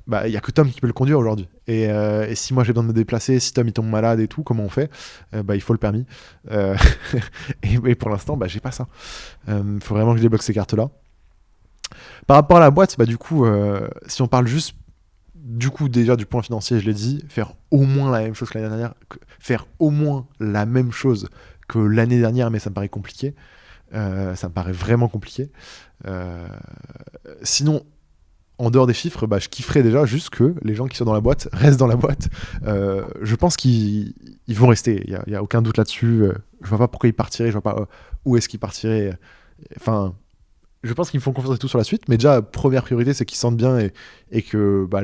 Bah, il y a que Tom qui peut le conduire aujourd'hui. Et si moi j'ai besoin de me déplacer, si Tom il tombe malade et tout, comment on fait? Bah, il faut le permis. Euh, et pour l'instant, bah, j'ai pas ça. Faut vraiment que je débloque ces cartes-là. Par rapport à la boîte, bah, du coup, si on parle juste du coup, déjà du point financier, je l'ai dit, faire au moins la même chose que l'année dernière, faire au moins la même chose que l'année dernière, mais ça me paraît compliqué. Ça me paraît vraiment compliqué. Sinon, en dehors des chiffres, bah, je kifferais déjà juste que les gens qui sont dans la boîte restent dans la boîte. Je pense qu'ils vont rester, il n'y a aucun doute là-dessus. Je vois pas pourquoi ils partiraient, je vois pas où est-ce qu'ils partiraient. Enfin, je pense qu'ils me font confiance et tout sur la suite, mais déjà, première priorité, c'est qu'ils se sentent bien et que bah,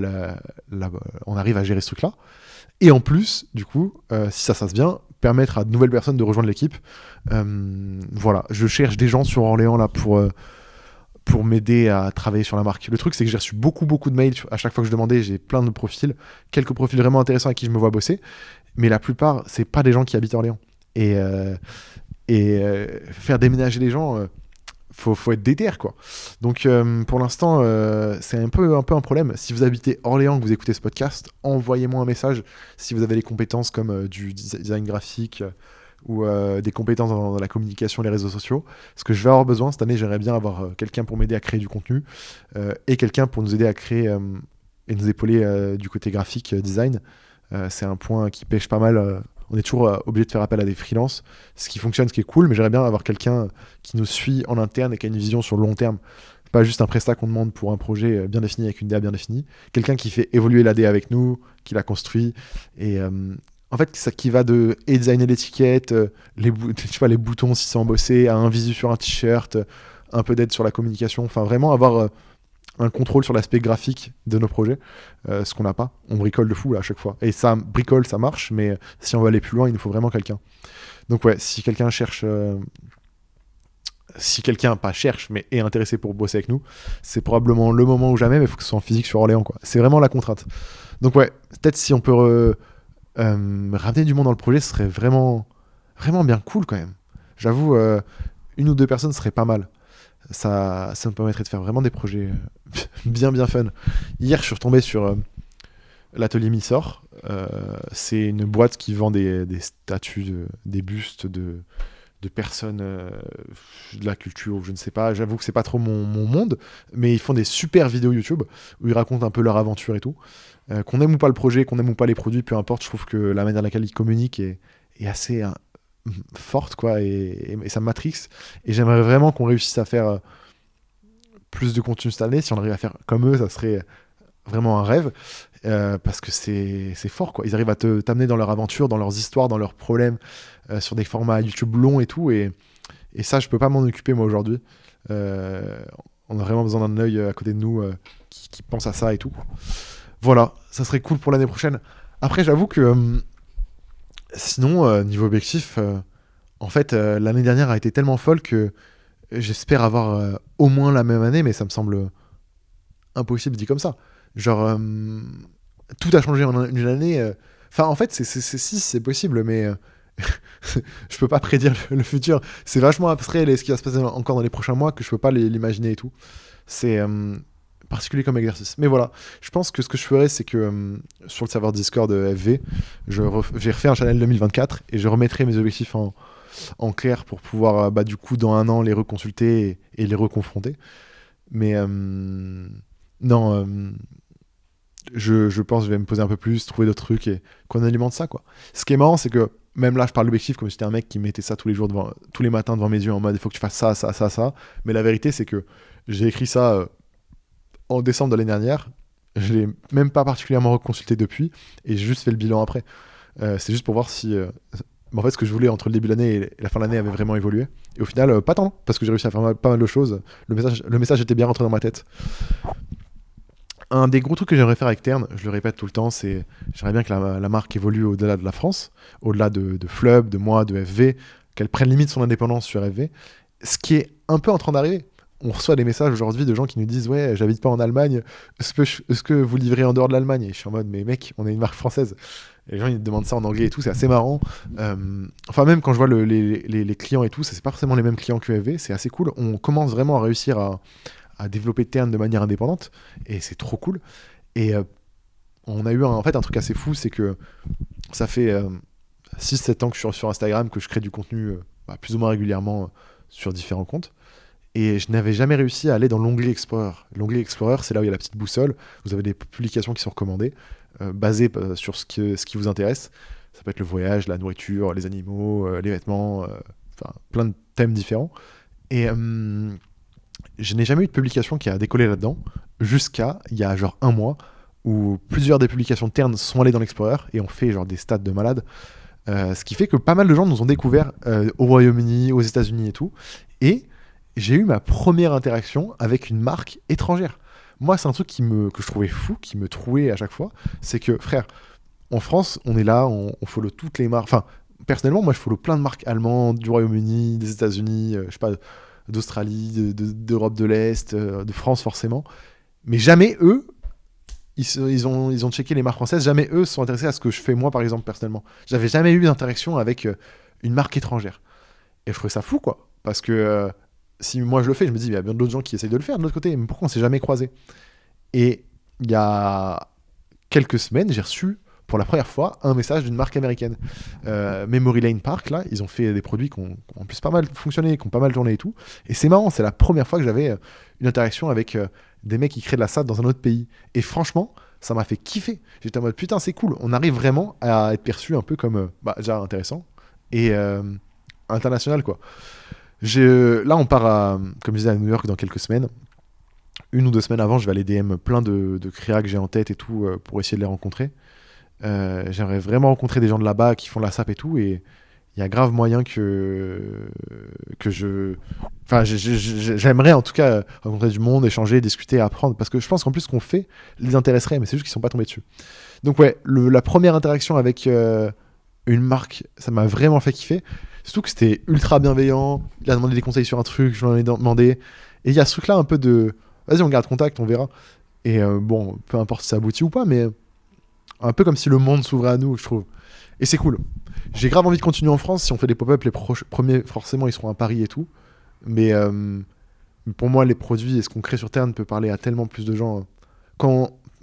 on arrive à gérer ce truc-là. Et en plus, du coup, si ça se passe bien, permettre à de nouvelles personnes de rejoindre l'équipe. Voilà, je cherche des gens sur Orléans là pour m'aider à travailler sur la marque. Le truc, c'est que j'ai reçu beaucoup de mails. À chaque fois que je demandais, j'ai plein de profils. Quelques profils vraiment intéressants avec qui je me vois bosser. Mais la plupart, c'est pas des gens qui habitent Orléans. Et faire déménager les gens... faut être déter, quoi. Donc pour l'instant, c'est un peu un problème. Si vous habitez Orléans, que vous écoutez ce podcast, envoyez-moi un message si vous avez des compétences comme du design graphique ou des compétences dans la communication, les réseaux sociaux. Parce que je vais avoir besoin cette année, j'aimerais bien avoir quelqu'un pour m'aider à créer du contenu et quelqu'un pour nous aider à créer et nous épauler du côté graphique, design. C'est un point qui pêche pas mal. On est toujours obligé de faire appel à des freelances, ce qui fonctionne, ce qui est cool, mais j'aimerais bien avoir quelqu'un qui nous suit en interne et qui a une vision sur le long terme. Pas juste un prestat qu'on demande pour un projet bien défini avec une DA bien définie. Quelqu'un qui fait évoluer la DA avec nous, qui la construit. Et en fait, ça qui va de designer l'étiquette, les boutons si c'est embossé, à un visu sur un t-shirt, un peu d'aide sur la communication. Enfin, vraiment avoir un contrôle sur l'aspect graphique de nos projets, ce qu'on n'a pas. On bricole de fou là, à chaque fois. Et ça bricole, ça marche, mais si on veut aller plus loin, il nous faut vraiment quelqu'un. Donc ouais, si quelqu'un cherche... si quelqu'un, pas cherche, mais est intéressé pour bosser avec nous, c'est probablement le moment ou jamais, mais il faut que ce soit en physique sur Orléans, quoi. C'est vraiment la contrainte. Donc ouais, peut-être si on peut ramener du monde dans le projet, ce serait vraiment, vraiment bien cool quand même. J'avoue, une ou deux personnes serait pas mal. Ça me permettrait de faire vraiment des projets bien fun. Hier, je suis retombé sur l'atelier Missor. C'est une boîte qui vend des statues, des bustes de personnes de la culture, ou je ne sais pas. J'avoue que c'est pas trop mon monde, mais ils font des super vidéos YouTube où ils racontent un peu leur aventure et tout. Qu'on aime ou pas le projet, qu'on aime ou pas les produits, peu importe, je trouve que la manière dans laquelle ils communiquent est assez forte, quoi, et ça m'attriste. Et j'aimerais vraiment qu'on réussisse à faire plus de contenu cette année. Si on arrive à faire comme eux, ça serait vraiment un rêve, parce que c'est fort, quoi. Ils arrivent à t'amener dans leur aventure, dans leurs histoires, dans leurs problèmes, sur des formats YouTube longs et tout, et ça, je peux pas m'en occuper, moi, aujourd'hui. On a vraiment besoin d'un œil à côté de nous qui pense à ça et tout, quoi. Voilà, ça serait cool pour l'année prochaine. Après, j'avoue que sinon, niveau objectif, en fait, l'année dernière a été tellement folle que j'espère avoir au moins la même année, mais ça me semble impossible dit comme ça. Genre, tout a changé en une année. Enfin, en fait, si, c'est possible, mais je peux pas prédire le futur. C'est vachement abstrait, ce qui va se passer encore dans les prochains mois, que je peux pas l'imaginer et tout. C'est particulier comme exercice. Mais voilà, je pense que ce que je ferais, c'est que sur le serveur Discord FV, j'ai refait un channel 2024 et je remettrai mes objectifs en clair pour pouvoir, du coup, dans un an, les reconsulter et les reconfronter. Mais non, je pense que je vais me poser un peu plus, trouver d'autres trucs et qu'on alimente ça, quoi. Ce qui est marrant, c'est que même là, je parle d'objectif comme si c'était un mec qui mettait ça tous les matins devant mes yeux en mode il faut que tu fasses ça, ça, ça, ça. Mais la vérité, c'est que j'ai écrit ça en décembre de l'année dernière. Je l'ai même pas particulièrement reconsulté depuis et j'ai juste fait le bilan après. C'est juste pour voir si Mais en fait, ce que je voulais entre le début de l'année et la fin de l'année avait vraiment évolué. Et au final, pas tant, parce que j'ai réussi à faire pas mal de choses. Le message était bien rentré dans ma tête. Un des gros trucs que j'aimerais faire avec Tern, je le répète tout le temps, c'est j'aimerais bien que la marque évolue au-delà de la France, au-delà de Flub, de moi, de FV, qu'elle prenne limite son indépendance sur FV. Ce qui est un peu en train d'arriver. On reçoit des messages aujourd'hui de gens qui nous disent ouais, j'habite pas en Allemagne, est-ce que vous livrez en dehors de l'Allemagne? Et je suis en mode mais mec, on est une marque française. Et les gens ils te demandent ça en anglais et tout, c'est assez marrant. Enfin même quand je vois les clients et tout, c'est pas forcément les mêmes clients que FV, c'est assez cool. On commence vraiment à réussir à développer Tern de manière indépendante et c'est trop cool. Et on a eu en fait un truc assez fou, c'est que ça fait 6-7 ans que je suis sur Instagram, que je crée du contenu plus ou moins régulièrement sur différents comptes. Et je n'avais jamais réussi à aller dans l'onglet Explorer. L'onglet Explorer, c'est là où il y a la petite boussole. Vous avez des publications qui sont recommandées, basées sur ce qui vous intéresse. Ça peut être le voyage, la nourriture, les animaux, les vêtements, enfin plein de thèmes différents. Et je n'ai jamais eu de publication qui a décollé là-dedans, jusqu'à il y a genre un mois, où plusieurs des publications de Tern sont allées dans l'Explorer et ont fait genre des stats de malades. Ce qui fait que pas mal de gens nous ont découvert au Royaume-Uni, aux États-Unis et tout. Et j'ai eu ma première interaction avec une marque étrangère. Moi, c'est un truc que je trouvais fou, qui me trouait à chaque fois. C'est que, frère, en France, on est là, on follow toutes les marques. Enfin, personnellement, moi, je follow plein de marques allemandes, du Royaume-Uni, des États-Unis, je sais pas, d'Australie, d'Europe de l'Est, de France forcément. Mais jamais eux, ils ont checké les marques françaises, jamais eux se sont intéressés à ce que je fais moi, par exemple, personnellement. J'avais jamais eu d'interaction avec une marque étrangère. Et je trouvais ça fou, quoi. Parce que si moi je le fais, je me dis, il y a bien d'autres gens qui essayent de le faire de l'autre côté, mais pourquoi on s'est jamais croisés? Et il y a quelques semaines, j'ai reçu pour la première fois un message d'une marque américaine. Memory Lane Park, là, ils ont fait des produits qui ont en plus pas mal fonctionné, qui ont pas mal tourné et tout. Et c'est marrant, c'est la première fois que j'avais une interaction avec des mecs qui créent de la SAT dans un autre pays. Et franchement, ça m'a fait kiffer. J'étais en mode, putain, c'est cool. On arrive vraiment à être perçu un peu comme, déjà intéressant et international, quoi. Là, on part, comme je disais, à New York dans quelques semaines. 1 ou 2 semaines avant, je vais aller DM plein de créas que j'ai en tête et tout pour essayer de les rencontrer. J'aimerais vraiment rencontrer des gens de là-bas qui font de la SAP et tout. Et il y a grave moyen que je... Enfin, j'aimerais en tout cas rencontrer du monde, échanger, discuter, apprendre. Parce que je pense qu'en plus, ce qu'on fait les intéresserait, mais c'est juste qu'ils sont pas tombés dessus. Donc ouais, la première interaction avec une marque, ça m'a vraiment fait kiffer. Surtout que c'était ultra bienveillant. Il a demandé des conseils sur un truc, je lui en ai demandé. Et il y a ce truc-là un peu de... Vas-y, on garde contact, on verra. Et bon, peu importe si ça aboutit ou pas, mais un peu comme si le monde s'ouvrait à nous, je trouve. Et c'est cool. J'ai grave envie de continuer en France. Si on fait des pop-up, les premiers, forcément, ils seront à Paris et tout. Mais pour moi, les produits et ce qu'on crée sur Tern peut parler à tellement plus de gens.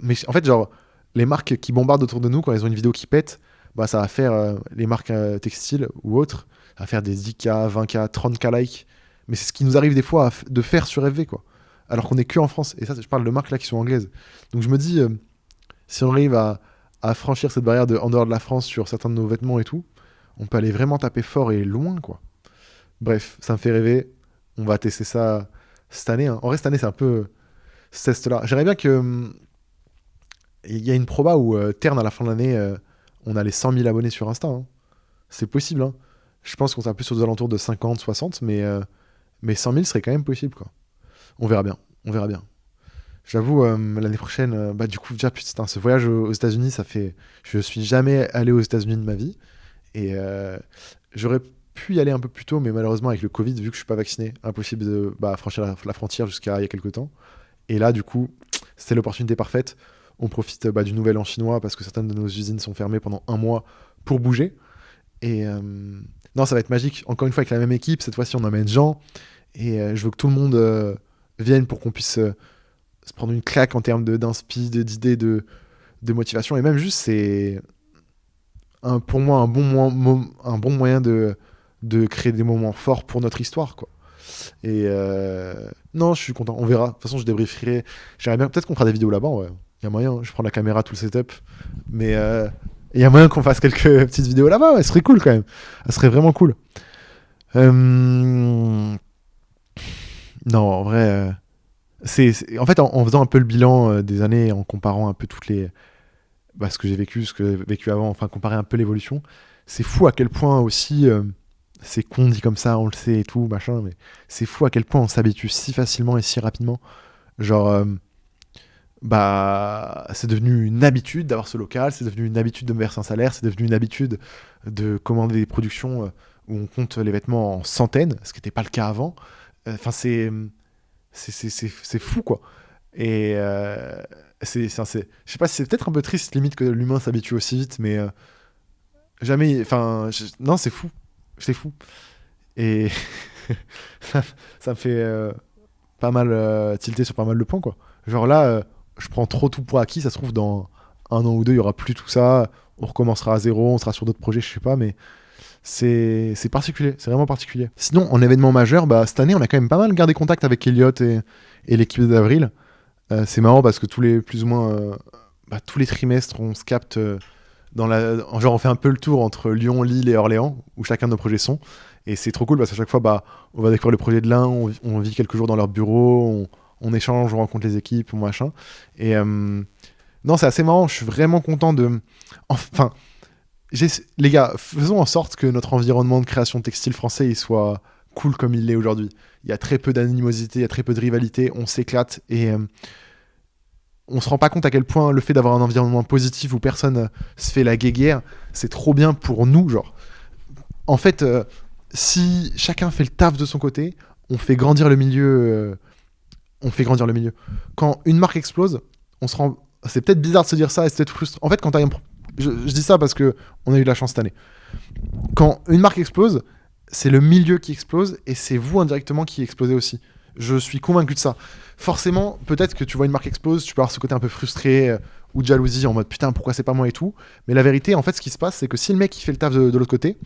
Mais en fait, genre, les marques qui bombardent autour de nous, quand elles ont une vidéo qui pète, bah, ça va faire les marques textiles ou autres, ça va faire des 10K, 20K, 30K likes. Mais c'est ce qui nous arrive des fois de faire sur FV, quoi. Alors qu'on est que en France. Et ça, je parle de marques là qui sont anglaises. Donc je me dis, si on arrive à franchir cette barrière en dehors de la France sur certains de nos vêtements et tout, on peut aller vraiment taper fort et loin, quoi. Bref, ça me fait rêver. On va tester ça cette année, hein. En vrai, cette année, c'est un peu ce test-là. J'aimerais bien que... Il y a une proba où Tern, à la fin de l'année, on a les 100 000 abonnés sur Insta, hein. C'est possible, hein. Je pense qu'on sera plus aux alentours de 50, 60, mais 100 000 serait quand même possible, quoi. On verra bien, on verra bien. J'avoue, l'année prochaine, du coup, déjà, putain, ce voyage aux États-Unis, ça fait... Je suis jamais allé aux États-Unis de ma vie. Et j'aurais pu y aller un peu plus tôt, mais malheureusement, avec le Covid, vu que je suis pas vacciné, impossible de franchir la frontière jusqu'à il y a quelques temps. Et là, du coup, c'était l'opportunité parfaite. On profite du nouvel an chinois parce que certaines de nos usines sont fermées pendant 1 mois pour bouger. Et non, ça va être magique. Encore une fois, avec la même équipe, cette fois-ci, on emmène Jean. Et je veux que tout le monde vienne pour qu'on puisse se prendre une claque en termes d'inspi, d'idées, de motivation. Et même juste, c'est pour moi un bon moyen de créer des moments forts pour notre histoire, quoi. Et non, je suis content. On verra. De toute façon, je débrieferai. J'aimerais bien. Peut-être qu'on fera des vidéos là-bas. Ouais. Il y a moyen. Je prends la caméra, tout le setup. Mais il y a moyen qu'on fasse quelques petites vidéos là-bas. Ouais, ce serait cool quand même. Ça serait vraiment cool. Non, en vrai. En fait, en faisant un peu le bilan des années, en comparant un peu toutes les. Ce que j'ai vécu, ce que j'ai vécu avant, enfin, comparer un peu l'évolution, c'est fou à quel point aussi, c'est con dit comme ça, on le sait et tout, machin, mais c'est fou à quel point on s'habitue si facilement et si rapidement. Genre, bah, c'est devenu une habitude d'avoir ce local, c'est devenu une habitude de me verser un salaire, c'est devenu une habitude de commander des productions où on compte les vêtements en centaines, ce qui n'était pas le cas avant. Enfin, c'est fou, quoi. Et je sais pas si c'est peut-être un peu triste, limite, que l'humain s'habitue aussi vite, mais jamais. Enfin, non, c'est fou. C'est fou. Et ça, ça me fait pas mal tilter sur pas mal de points, quoi. Genre là, je prends trop tout pour acquis. Ça se trouve, dans 1 an ou 2, il y aura plus tout ça. On recommencera à zéro, on sera sur d'autres projets, je sais pas, mais c'est particulier, c'est vraiment particulier. Sinon, en événement majeur, bah, cette année, on a quand même pas mal gardé contact avec Elliot et l'équipe d'Avril. C'est marrant parce que plus ou moins, tous les trimestres, on se capte genre on fait un peu le tour entre Lyon, Lille et Orléans, où chacun de nos projets sont. Et c'est trop cool parce qu'à chaque fois, bah, on va découvrir le projet de l'un, on vit quelques jours dans leur bureau, on échange, on rencontre les équipes, machin. Et non, c'est assez marrant, je suis vraiment content de... Enfin, les gars, faisons en sorte que notre environnement de création textile français il soit cool comme il l'est aujourd'hui. Il y a très peu d'animosité, il y a très peu de rivalité, on s'éclate et on se rend pas compte à quel point le fait d'avoir un environnement positif où personne se fait la guéguerre, c'est trop bien pour nous, genre. En fait, si chacun fait le taf de son côté, on fait grandir le milieu. On fait grandir le milieu. Quand une marque explose, on se rend. C'est peut-être bizarre de se dire ça et c'est peut-être frustrant. En fait, quand je dis ça parce que on a eu de la chance cette année. Quand une marque explose, c'est le milieu qui explose et c'est vous indirectement qui explosez aussi. Je suis convaincu de ça. Forcément, peut-être que tu vois une marque explose, tu peux avoir ce côté un peu frustré ou de jalousie en mode putain, pourquoi c'est pas moi et tout. Mais la vérité, en fait, ce qui se passe, c'est que si le mec qui fait le taf de l'autre côté,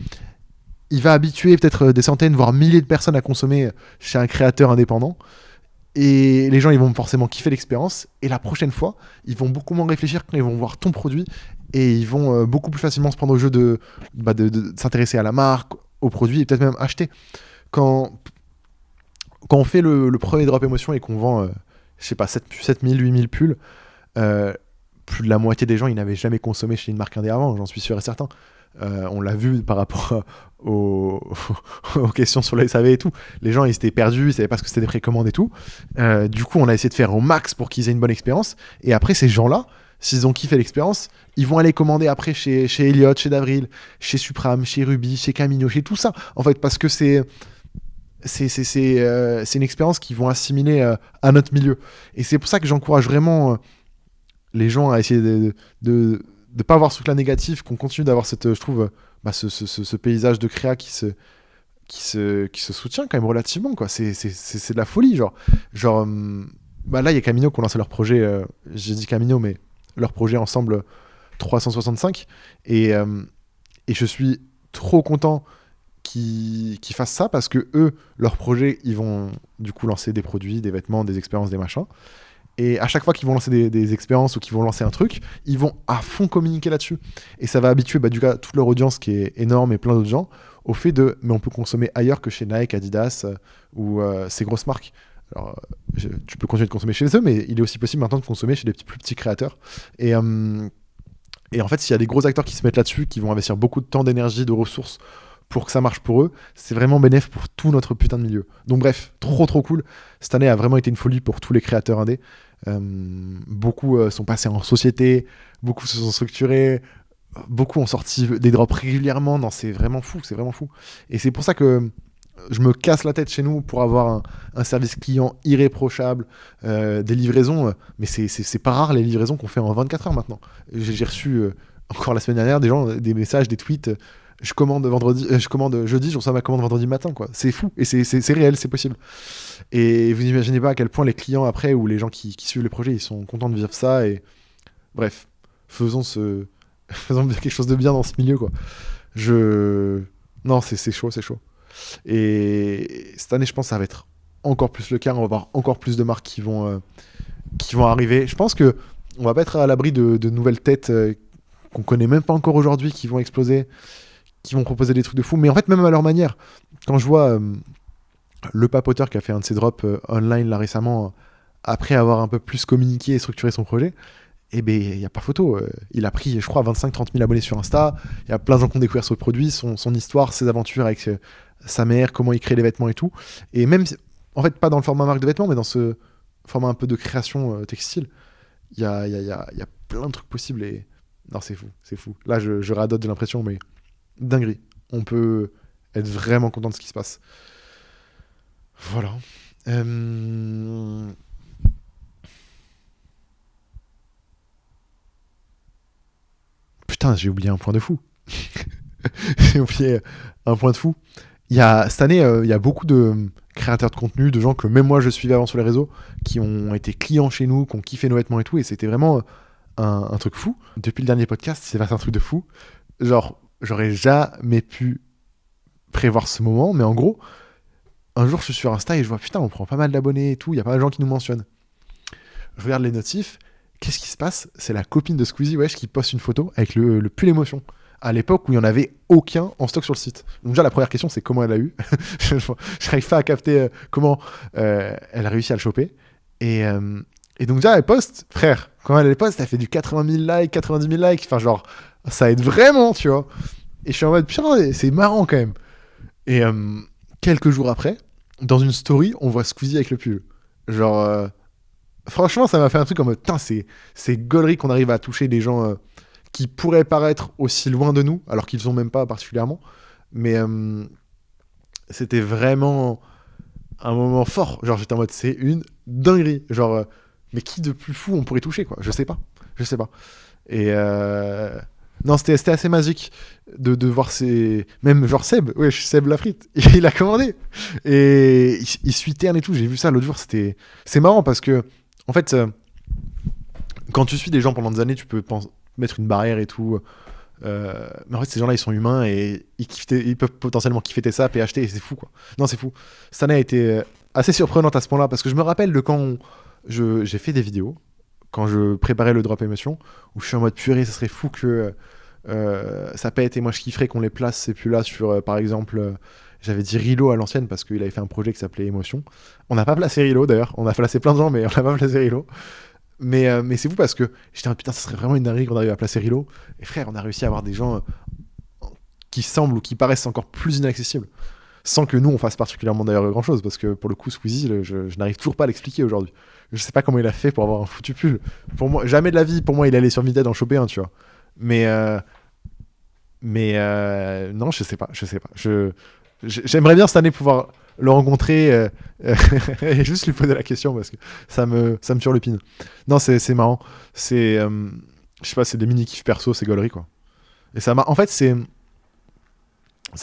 il va habituer peut-être des centaines, voire milliers de personnes à consommer chez un créateur indépendant. Et les gens, ils vont forcément kiffer l'expérience. Et la prochaine fois, ils vont beaucoup moins réfléchir quand ils vont voir ton produit. Et ils vont beaucoup plus facilement se prendre au jeu de s'intéresser à la marque, au produit et peut-être même acheter. Quand on fait le premier drop émotion et qu'on vend, je sais pas, 7000, 8000 pulls, plus de la moitié des gens, ils n'avaient jamais consommé chez une marque indé avant, j'en suis sûr et certain. On l'a vu par rapport aux questions sur le SAV et tout. Les gens, ils étaient perdus, ils savaient pas ce que c'était des précommandes et tout. Du coup, on a essayé de faire au max pour qu'ils aient une bonne expérience. Et après, ces gens-là, s'ils ont kiffé l'expérience, ils vont aller commander après chez Elliot, chez Davril, chez Supram, chez Ruby, chez Camino, chez tout ça. En fait, parce que c'est une expérience qu'ils vont assimiler à notre milieu. Et c'est pour ça que j'encourage vraiment les gens à essayer de pas avoir ce truc-là négatif, qu'on continue d'avoir cette, je trouve, ce paysage de créa qui se soutient quand même relativement, quoi. C'est de la folie, genre là, il y a Camino qui ont lancé leur projet, j'ai dit Camino, mais leur projet ensemble 365, et je suis trop content qui fassent ça parce que eux, leur projet, ils vont du coup lancer des produits, des vêtements, des expériences, des machins. Et à chaque fois qu'ils vont lancer des expériences ou qu'ils vont lancer un truc, ils vont à fond communiquer là-dessus. Et ça va habituer du coup toute leur audience qui est énorme et plein d'autres gens au fait mais on peut consommer ailleurs que chez Nike, Adidas ou ces grosses marques. Alors, tu peux continuer de consommer chez eux, mais il est aussi possible maintenant de consommer chez des plus petits créateurs. Et en fait, s'il y a des gros acteurs qui se mettent là-dessus, qui vont investir beaucoup de temps, d'énergie, de ressources pour que ça marche pour eux, c'est vraiment bénéf pour tout notre putain de milieu. Donc bref, trop cool. Cette année a vraiment été une folie pour tous les créateurs indés. Beaucoup sont passés en société, beaucoup se sont structurés, beaucoup ont sorti des drops régulièrement. Non, c'est vraiment fou. Et c'est pour ça que je me casse la tête chez nous pour avoir un service client irréprochable, des livraisons, mais c'est pas rare les livraisons qu'on fait en 24 heures maintenant. J'ai reçu encore la semaine dernière des messages, des tweets. Je commande jeudi, je reçois ma commande vendredi matin, quoi. C'est fou et c'est réel, c'est possible. Et vous n'imaginez pas à quel point les clients après ou les gens qui suivent les projets, ils sont contents de vivre ça. Et bref, faisons quelque chose de bien dans ce milieu, quoi. Non, c'est chaud. Et cette année, je pense que ça va être encore plus le cas. On va avoir encore plus de marques qui vont arriver. Je pense que on va pas être à l'abri de nouvelles têtes qu'on connaît même pas encore aujourd'hui, qui vont exploser, qui vont proposer des trucs de fou, mais en fait même à leur manière. Quand je vois le papoteur qui a fait un de ses drops online là récemment, après avoir un peu plus communiqué et structuré son projet, Et ben il n'y a pas photo. Il a pris, je crois, 25-30 000 abonnés sur Insta. Il y a plein de gens qui ont découvert ce produit, son histoire, ses aventures avec sa mère, comment il crée les vêtements et tout. Et même, en fait, pas dans le format marque de vêtements, mais dans ce format un peu de création textile, il y a plein de trucs possibles. Et non, c'est fou, c'est fou. Là, je radote de l'impression, mais dinguerie. On peut être vraiment content de ce qui se passe. Voilà. Putain, j'ai oublié un point de fou. J'ai oublié un point de fou. Cette année, il y a beaucoup de créateurs de contenu, de gens que même moi je suivais avant sur les réseaux, qui ont été clients chez nous, qui ont kiffé nos vêtements et tout, et c'était vraiment un truc fou. Depuis le dernier podcast, c'est passé un truc de fou. Genre, j'aurais jamais pu prévoir ce moment, mais en gros, un jour je suis sur Insta et je vois putain, on prend pas mal d'abonnés et tout, il y a pas mal de gens qui nous mentionnent. Je regarde les notifs, qu'est-ce qui se passe? C'est la copine de Squeezie, wesh, qui poste une photo avec le pull émotion. À l'époque où il n'y en avait aucun en stock sur le site. Donc déjà, la première question, c'est comment elle a eu. Je n'arrive pas à capter comment elle a réussi à le choper. Et donc déjà, elle poste, frère, quand elle poste, elle fait du 80 000 likes, 90 000 likes. Enfin, genre, ça aide vraiment, tu vois. Et je suis en mode, putain, c'est marrant quand même. Et quelques jours après, dans une story, on voit Squeezie avec le pull. Genre, franchement, ça m'a fait un truc en mode, putain, c'est gaulerie qu'on arrive à toucher des gens qui pourraient paraître aussi loin de nous, alors qu'ils ne sont même pas particulièrement. Mais c'était vraiment un moment fort. Genre, j'étais en mode, c'est une dinguerie. Genre, mais qui de plus fou on pourrait toucher, quoi? Je sais pas. Et non, c'était assez magique de voir même genre Seb Lafrite, il a commandé. Et il suit Terne et tout, j'ai vu ça l'autre jour, c'est marrant parce que, en fait, quand tu suis des gens pendant des années, tu peux mettre une barrière et tout. Mais en fait, ces gens-là, ils sont humains et ils peuvent potentiellement kiffer tes sapes et acheter, et c'est fou, quoi. Non, c'est fou. Cette année a été assez surprenante à ce point-là parce que je me rappelle de quand j'ai fait des vidéos, quand je préparais le drop émotion, où je suis en mode purée, ça serait fou que ça pète et moi je kifferais qu'on les place ces pulls-là sur, par exemple, j'avais dit Rilo à l'ancienne parce qu'il avait fait un projet qui s'appelait Émotion. On n'a pas placé Rilo d'ailleurs, on a placé plein de gens, mais on n'a pas placé Rilo. Mais c'est fou parce que j'étais en putain, ça serait vraiment une dinguerie qu'on arrive à placer Rilo. Et frère, on a réussi à avoir des gens qui semblent ou qui paraissent encore plus inaccessibles. Sans que nous, on fasse particulièrement d'ailleurs grand chose. Parce que pour le coup, Squeezie, je n'arrive toujours pas à l'expliquer aujourd'hui. Je sais pas comment il a fait pour avoir un foutu pull. Pour moi, jamais de la vie, pour moi, il allait sur Vinted en choper un, tu vois. Mais non, je sais pas. J'aimerais bien cette année pouvoir le rencontrer et juste lui poser la question parce que ça me turlupine. Non, c'est marrant. Je sais pas, c'est des mini kiffs perso, c'est gaulerie, quoi. Et en fait, c'est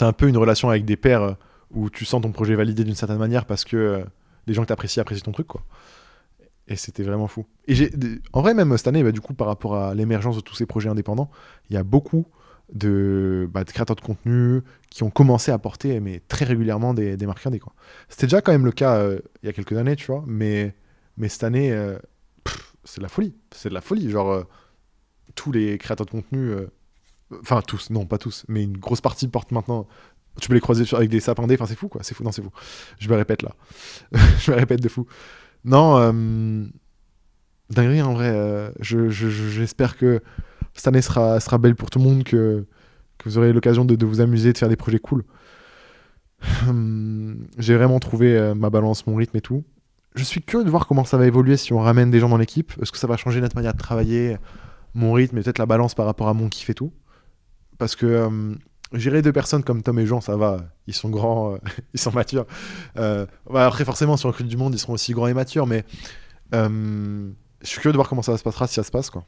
un peu une relation avec des pairs où tu sens ton projet validé d'une certaine manière parce que des gens que t'apprécies apprécient ton truc, quoi. Et c'était vraiment fou. Et en vrai, même cette année, du coup, par rapport à l'émergence de tous ces projets indépendants, il y a beaucoup de créateurs de contenu qui ont commencé à porter mais très régulièrement des marques indé, quoi. C'était déjà quand même le cas il y a quelques années, tu vois, mais cette année, c'est de la folie. C'est de la folie. Genre, tous les créateurs de contenu, enfin tous, non pas tous, mais une grosse partie portent maintenant. Tu peux les croiser avec des sapins indés, enfin c'est fou, quoi. C'est fou, non, c'est fou. Je me répète là. Je me répète de fou. Non, dinguerie en vrai. J'espère que cette année sera belle pour tout le monde, que vous aurez l'occasion de vous amuser, de faire des projets cool. J'ai vraiment trouvé ma balance, mon rythme et tout. Je suis curieux de voir comment ça va évoluer si on ramène des gens dans l'équipe. Est-ce que ça va changer notre manière de travailler, mon rythme et peut-être la balance par rapport à mon kiff et tout. Parce que gérer deux personnes comme Tom et Jean, ça va. Ils sont grands, ils sont matures. Après, forcément, si on recrute du monde, ils seront aussi grands et matures. Mais je suis curieux de voir comment ça se passera, si ça se passe, quoi.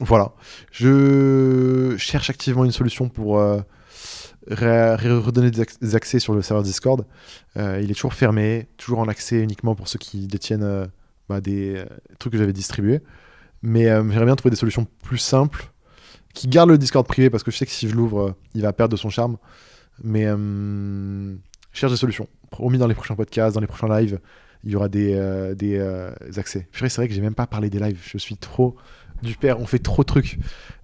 Voilà. Je cherche activement une solution pour redonner des accès sur le serveur Discord. Il est toujours fermé, toujours en accès uniquement pour ceux qui détiennent des trucs que j'avais distribués. Mais j'aimerais bien trouver des solutions plus simples qui gardent le Discord privé parce que je sais que si je l'ouvre, il va perdre de son charme. Mais je cherche des solutions. Promis, dans les prochains podcasts, dans les prochains lives, il y aura des accès. Purée, c'est vrai que j'ai même pas parlé des lives. Je suis trop du père, on fait trop de trucs.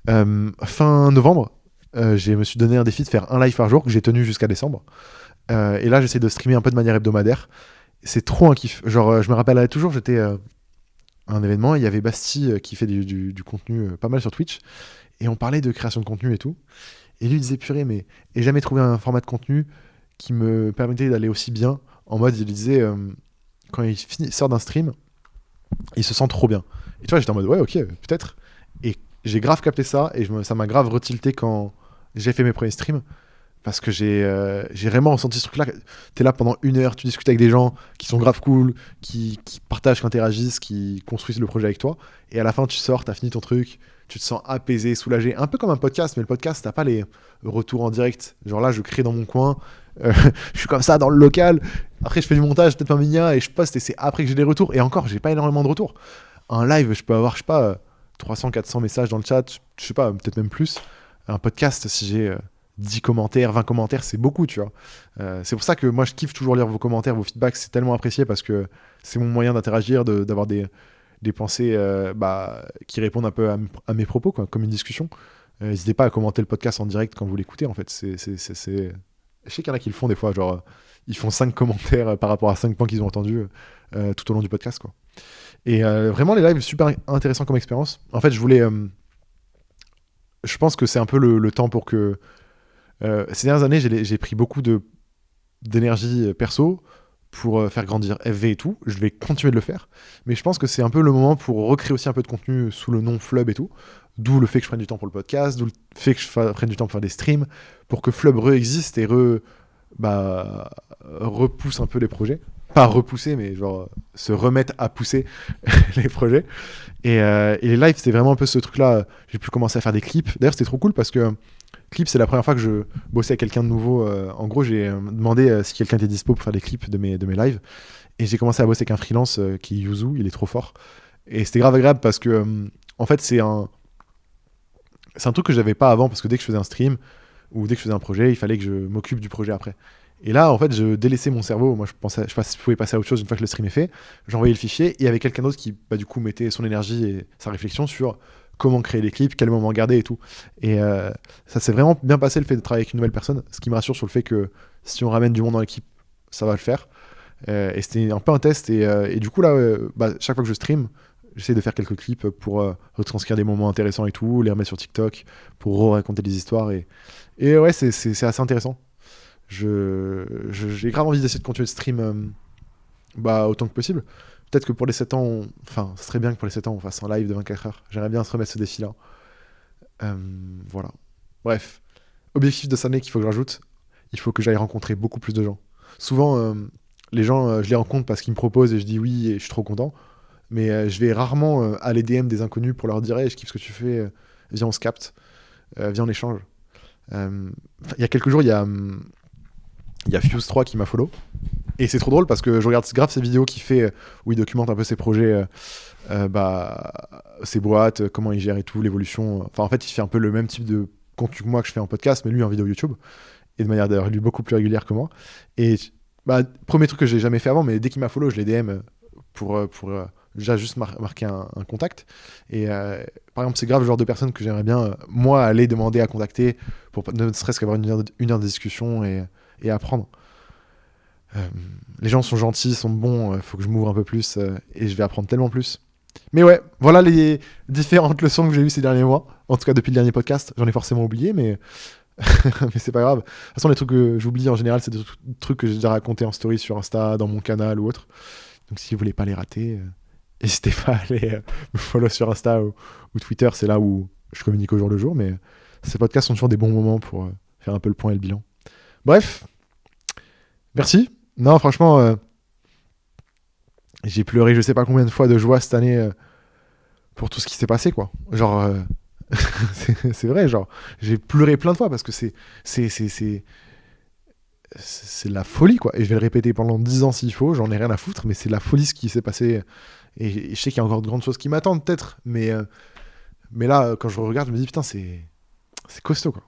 Fin novembre, je me suis donné un défi de faire un live par jour que j'ai tenu jusqu'à décembre. Et là, j'essaie de streamer un peu de manière hebdomadaire. C'est trop un kiff. Genre, je me rappellerai toujours, j'étais un événement, il y avait Basti qui fait du contenu pas mal sur Twitch, et on parlait de création de contenu et tout. Et lui il disait purée, mais j'ai jamais trouvé un format de contenu qui me permettait d'aller aussi bien. En mode, il disait, quand sort d'un stream, il se sent trop bien. Et tu vois, j'étais en mode, ouais, ok, peut-être. Et j'ai grave capté ça, et ça m'a grave retilté quand j'ai fait mes premiers streams. Parce que j'ai vraiment ressenti ce truc-là. T'es là pendant 1 heure, tu discutes avec des gens qui sont grave cool, qui partagent, qui interagissent, qui construisent le projet avec toi. Et à la fin, tu sors, t'as fini ton truc, tu te sens apaisé, soulagé. Un peu comme un podcast, mais le podcast, t'as pas les retours en direct. Genre là, je crée dans mon coin, je suis comme ça dans le local. Après, je fais du montage, peut-être un mini et je poste, et c'est après que j'ai des retours. Et encore, j'ai pas énormément de retours. Un live, je peux avoir, je sais pas, 300, 400 messages dans le chat, je sais pas, peut-être même plus. Un podcast, si j'ai 10 commentaires, 20 commentaires, c'est beaucoup, tu vois. C'est pour ça que moi, je kiffe toujours lire vos commentaires, vos feedbacks, c'est tellement apprécié parce que c'est mon moyen d'interagir, d'avoir des pensées qui répondent un peu à mes propos, quoi, comme une discussion. N'hésitez pas à commenter le podcast en direct quand vous l'écoutez, en fait. Je sais qu'il y en a qui le font des fois, genre, ils font 5 commentaires par rapport à 5 points qu'ils ont entendus tout au long du podcast, quoi. Et vraiment, les lives, super intéressant comme expérience. En fait, je pense que c'est un peu le temps pour que ces dernières années, j'ai pris beaucoup d'énergie perso pour faire grandir FV et tout. Je vais continuer de le faire. Mais je pense que c'est un peu le moment pour recréer aussi un peu de contenu sous le nom Flub et tout. D'où le fait que je prenne du temps pour le podcast, d'où le fait que prenne du temps pour faire des streams, pour que Flub existe et repousse un peu les projets. Pas repousser, mais genre se remettre à pousser les projets. Et les lives, c'était vraiment un peu ce truc-là. J'ai pu commencer à faire des clips. D'ailleurs, c'était trop cool parce que clip, c'est la première fois que je bossais avec quelqu'un de nouveau. En gros, j'ai demandé si quelqu'un était dispo pour faire des clips de mes lives. Et j'ai commencé à bosser avec un freelance qui est Yuzu, il est trop fort. Et c'était grave agréable parce que, en fait, c'est un truc que j'avais pas avant, parce que dès que je faisais un stream ou dès que je faisais un projet, il fallait que je m'occupe du projet après. Et là, en fait, je délaissais mon cerveau. Moi, je pouvais passer à autre chose une fois que le stream est fait. J'envoyais le fichier et il y avait quelqu'un d'autre qui, du coup, mettait son énergie et sa réflexion sur comment créer les clips, quel moment garder et tout. Et ça s'est vraiment bien passé, le fait de travailler avec une nouvelle personne, ce qui me rassure sur le fait que si on ramène du monde dans l'équipe, ça va le faire. Et c'était un peu un test. Et du coup, là, chaque fois que je stream, j'essaie de faire quelques clips pour retranscrire des moments intéressants et tout, les remettre sur TikTok pour raconter des histoires. Et ouais, c'est assez intéressant. J'ai grave envie d'essayer de continuer de stream autant que possible. Peut-être que pour les 7 ans, enfin, ça serait bien que pour les 7 ans, on fasse un live de 24 heures. J'aimerais bien se remettre ce défi-là. Voilà. Bref. Objectif de cette année qu'il faut que je rajoute, il faut que j'aille rencontrer beaucoup plus de gens. Souvent, les gens, je les rencontre parce qu'ils me proposent et je dis oui et je suis trop content. Mais je vais rarement aller DM des inconnus pour leur dire hey, je kiffe ce que tu fais, viens on se capte, viens on échange. Il y a quelques jours, il y a Fuse3 qui m'a follow. Et c'est trop drôle parce que je regarde grave ses vidéos qu'il fait où il documente un peu ses projets, ses boîtes, comment il gère et tout, l'évolution. Enfin, en fait, il fait un peu le même type de contenu que moi que je fais en podcast, mais lui en vidéo YouTube. Et de manière d'ailleurs lui beaucoup plus régulière que moi. Et premier truc que j'ai jamais fait avant, mais dès qu'il m'a follow, je les DM pour déjà juste marquer un contact. Et par exemple, c'est grave le genre de personne que j'aimerais bien, moi, aller demander à contacter pour ne serait-ce qu'avoir une heure de discussion et apprendre. Les gens sont gentils, sont bons, faut que je m'ouvre un peu plus et je vais apprendre tellement plus. Mais ouais, voilà les différentes leçons que j'ai eues ces derniers mois. En tout cas, depuis le dernier podcast, j'en ai forcément oublié, mais mais c'est pas grave. De toute façon, les trucs que j'oublie en général, c'est des trucs que j'ai déjà racontés en story sur Insta, dans mon canal ou autre. Donc si vous voulez pas les rater, n'hésitez pas à aller me follow sur Insta ou Twitter, c'est là où je communique au jour le jour. Mais ces podcasts sont toujours des bons moments pour faire un peu le point et le bilan. Bref, merci. Non, franchement, j'ai pleuré je sais pas combien de fois de joie cette année pour tout ce qui s'est passé, quoi. Genre, c'est vrai, genre, j'ai pleuré plein de fois parce que c'est de la folie, quoi. Et je vais le répéter pendant 10 ans s'il faut, j'en ai rien à foutre, mais c'est de la folie ce qui s'est passé. Et je sais qu'il y a encore de grandes choses qui m'attendent, peut-être, mais là, quand je regarde, je me dis, putain, c'est costaud, quoi.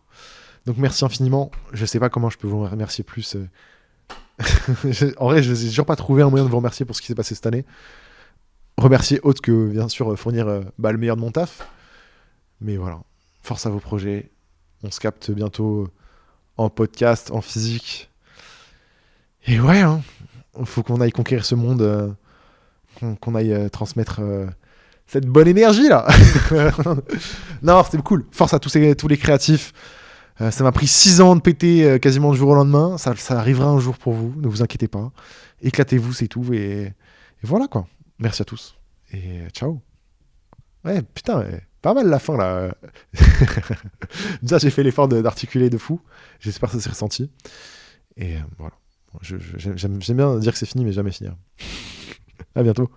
Donc merci infiniment. Je sais pas comment je peux vous remercier plus. En vrai, je n'ai toujours pas trouvé un moyen de vous remercier pour ce qui s'est passé cette année. Remercier autre que, bien sûr, fournir le meilleur de mon taf. Mais voilà, force à vos projets. On se capte bientôt en podcast, en physique. Et ouais, faut qu'on aille conquérir ce monde, qu'on aille transmettre cette bonne énergie là. Non, c'était cool. Force à tous les créatifs. Ça m'a pris 6 ans de péter quasiment du jour au lendemain. Ça arrivera un jour pour vous, ne vous inquiétez pas. Éclatez-vous, c'est tout. Et voilà quoi. Merci à tous. Et ciao. Ouais, putain, pas mal la fin là. Déjà, j'ai fait l'effort d'articuler de fou. J'espère que ça s'est ressenti. Et voilà. J'aime bien dire que c'est fini, mais jamais finir. À bientôt.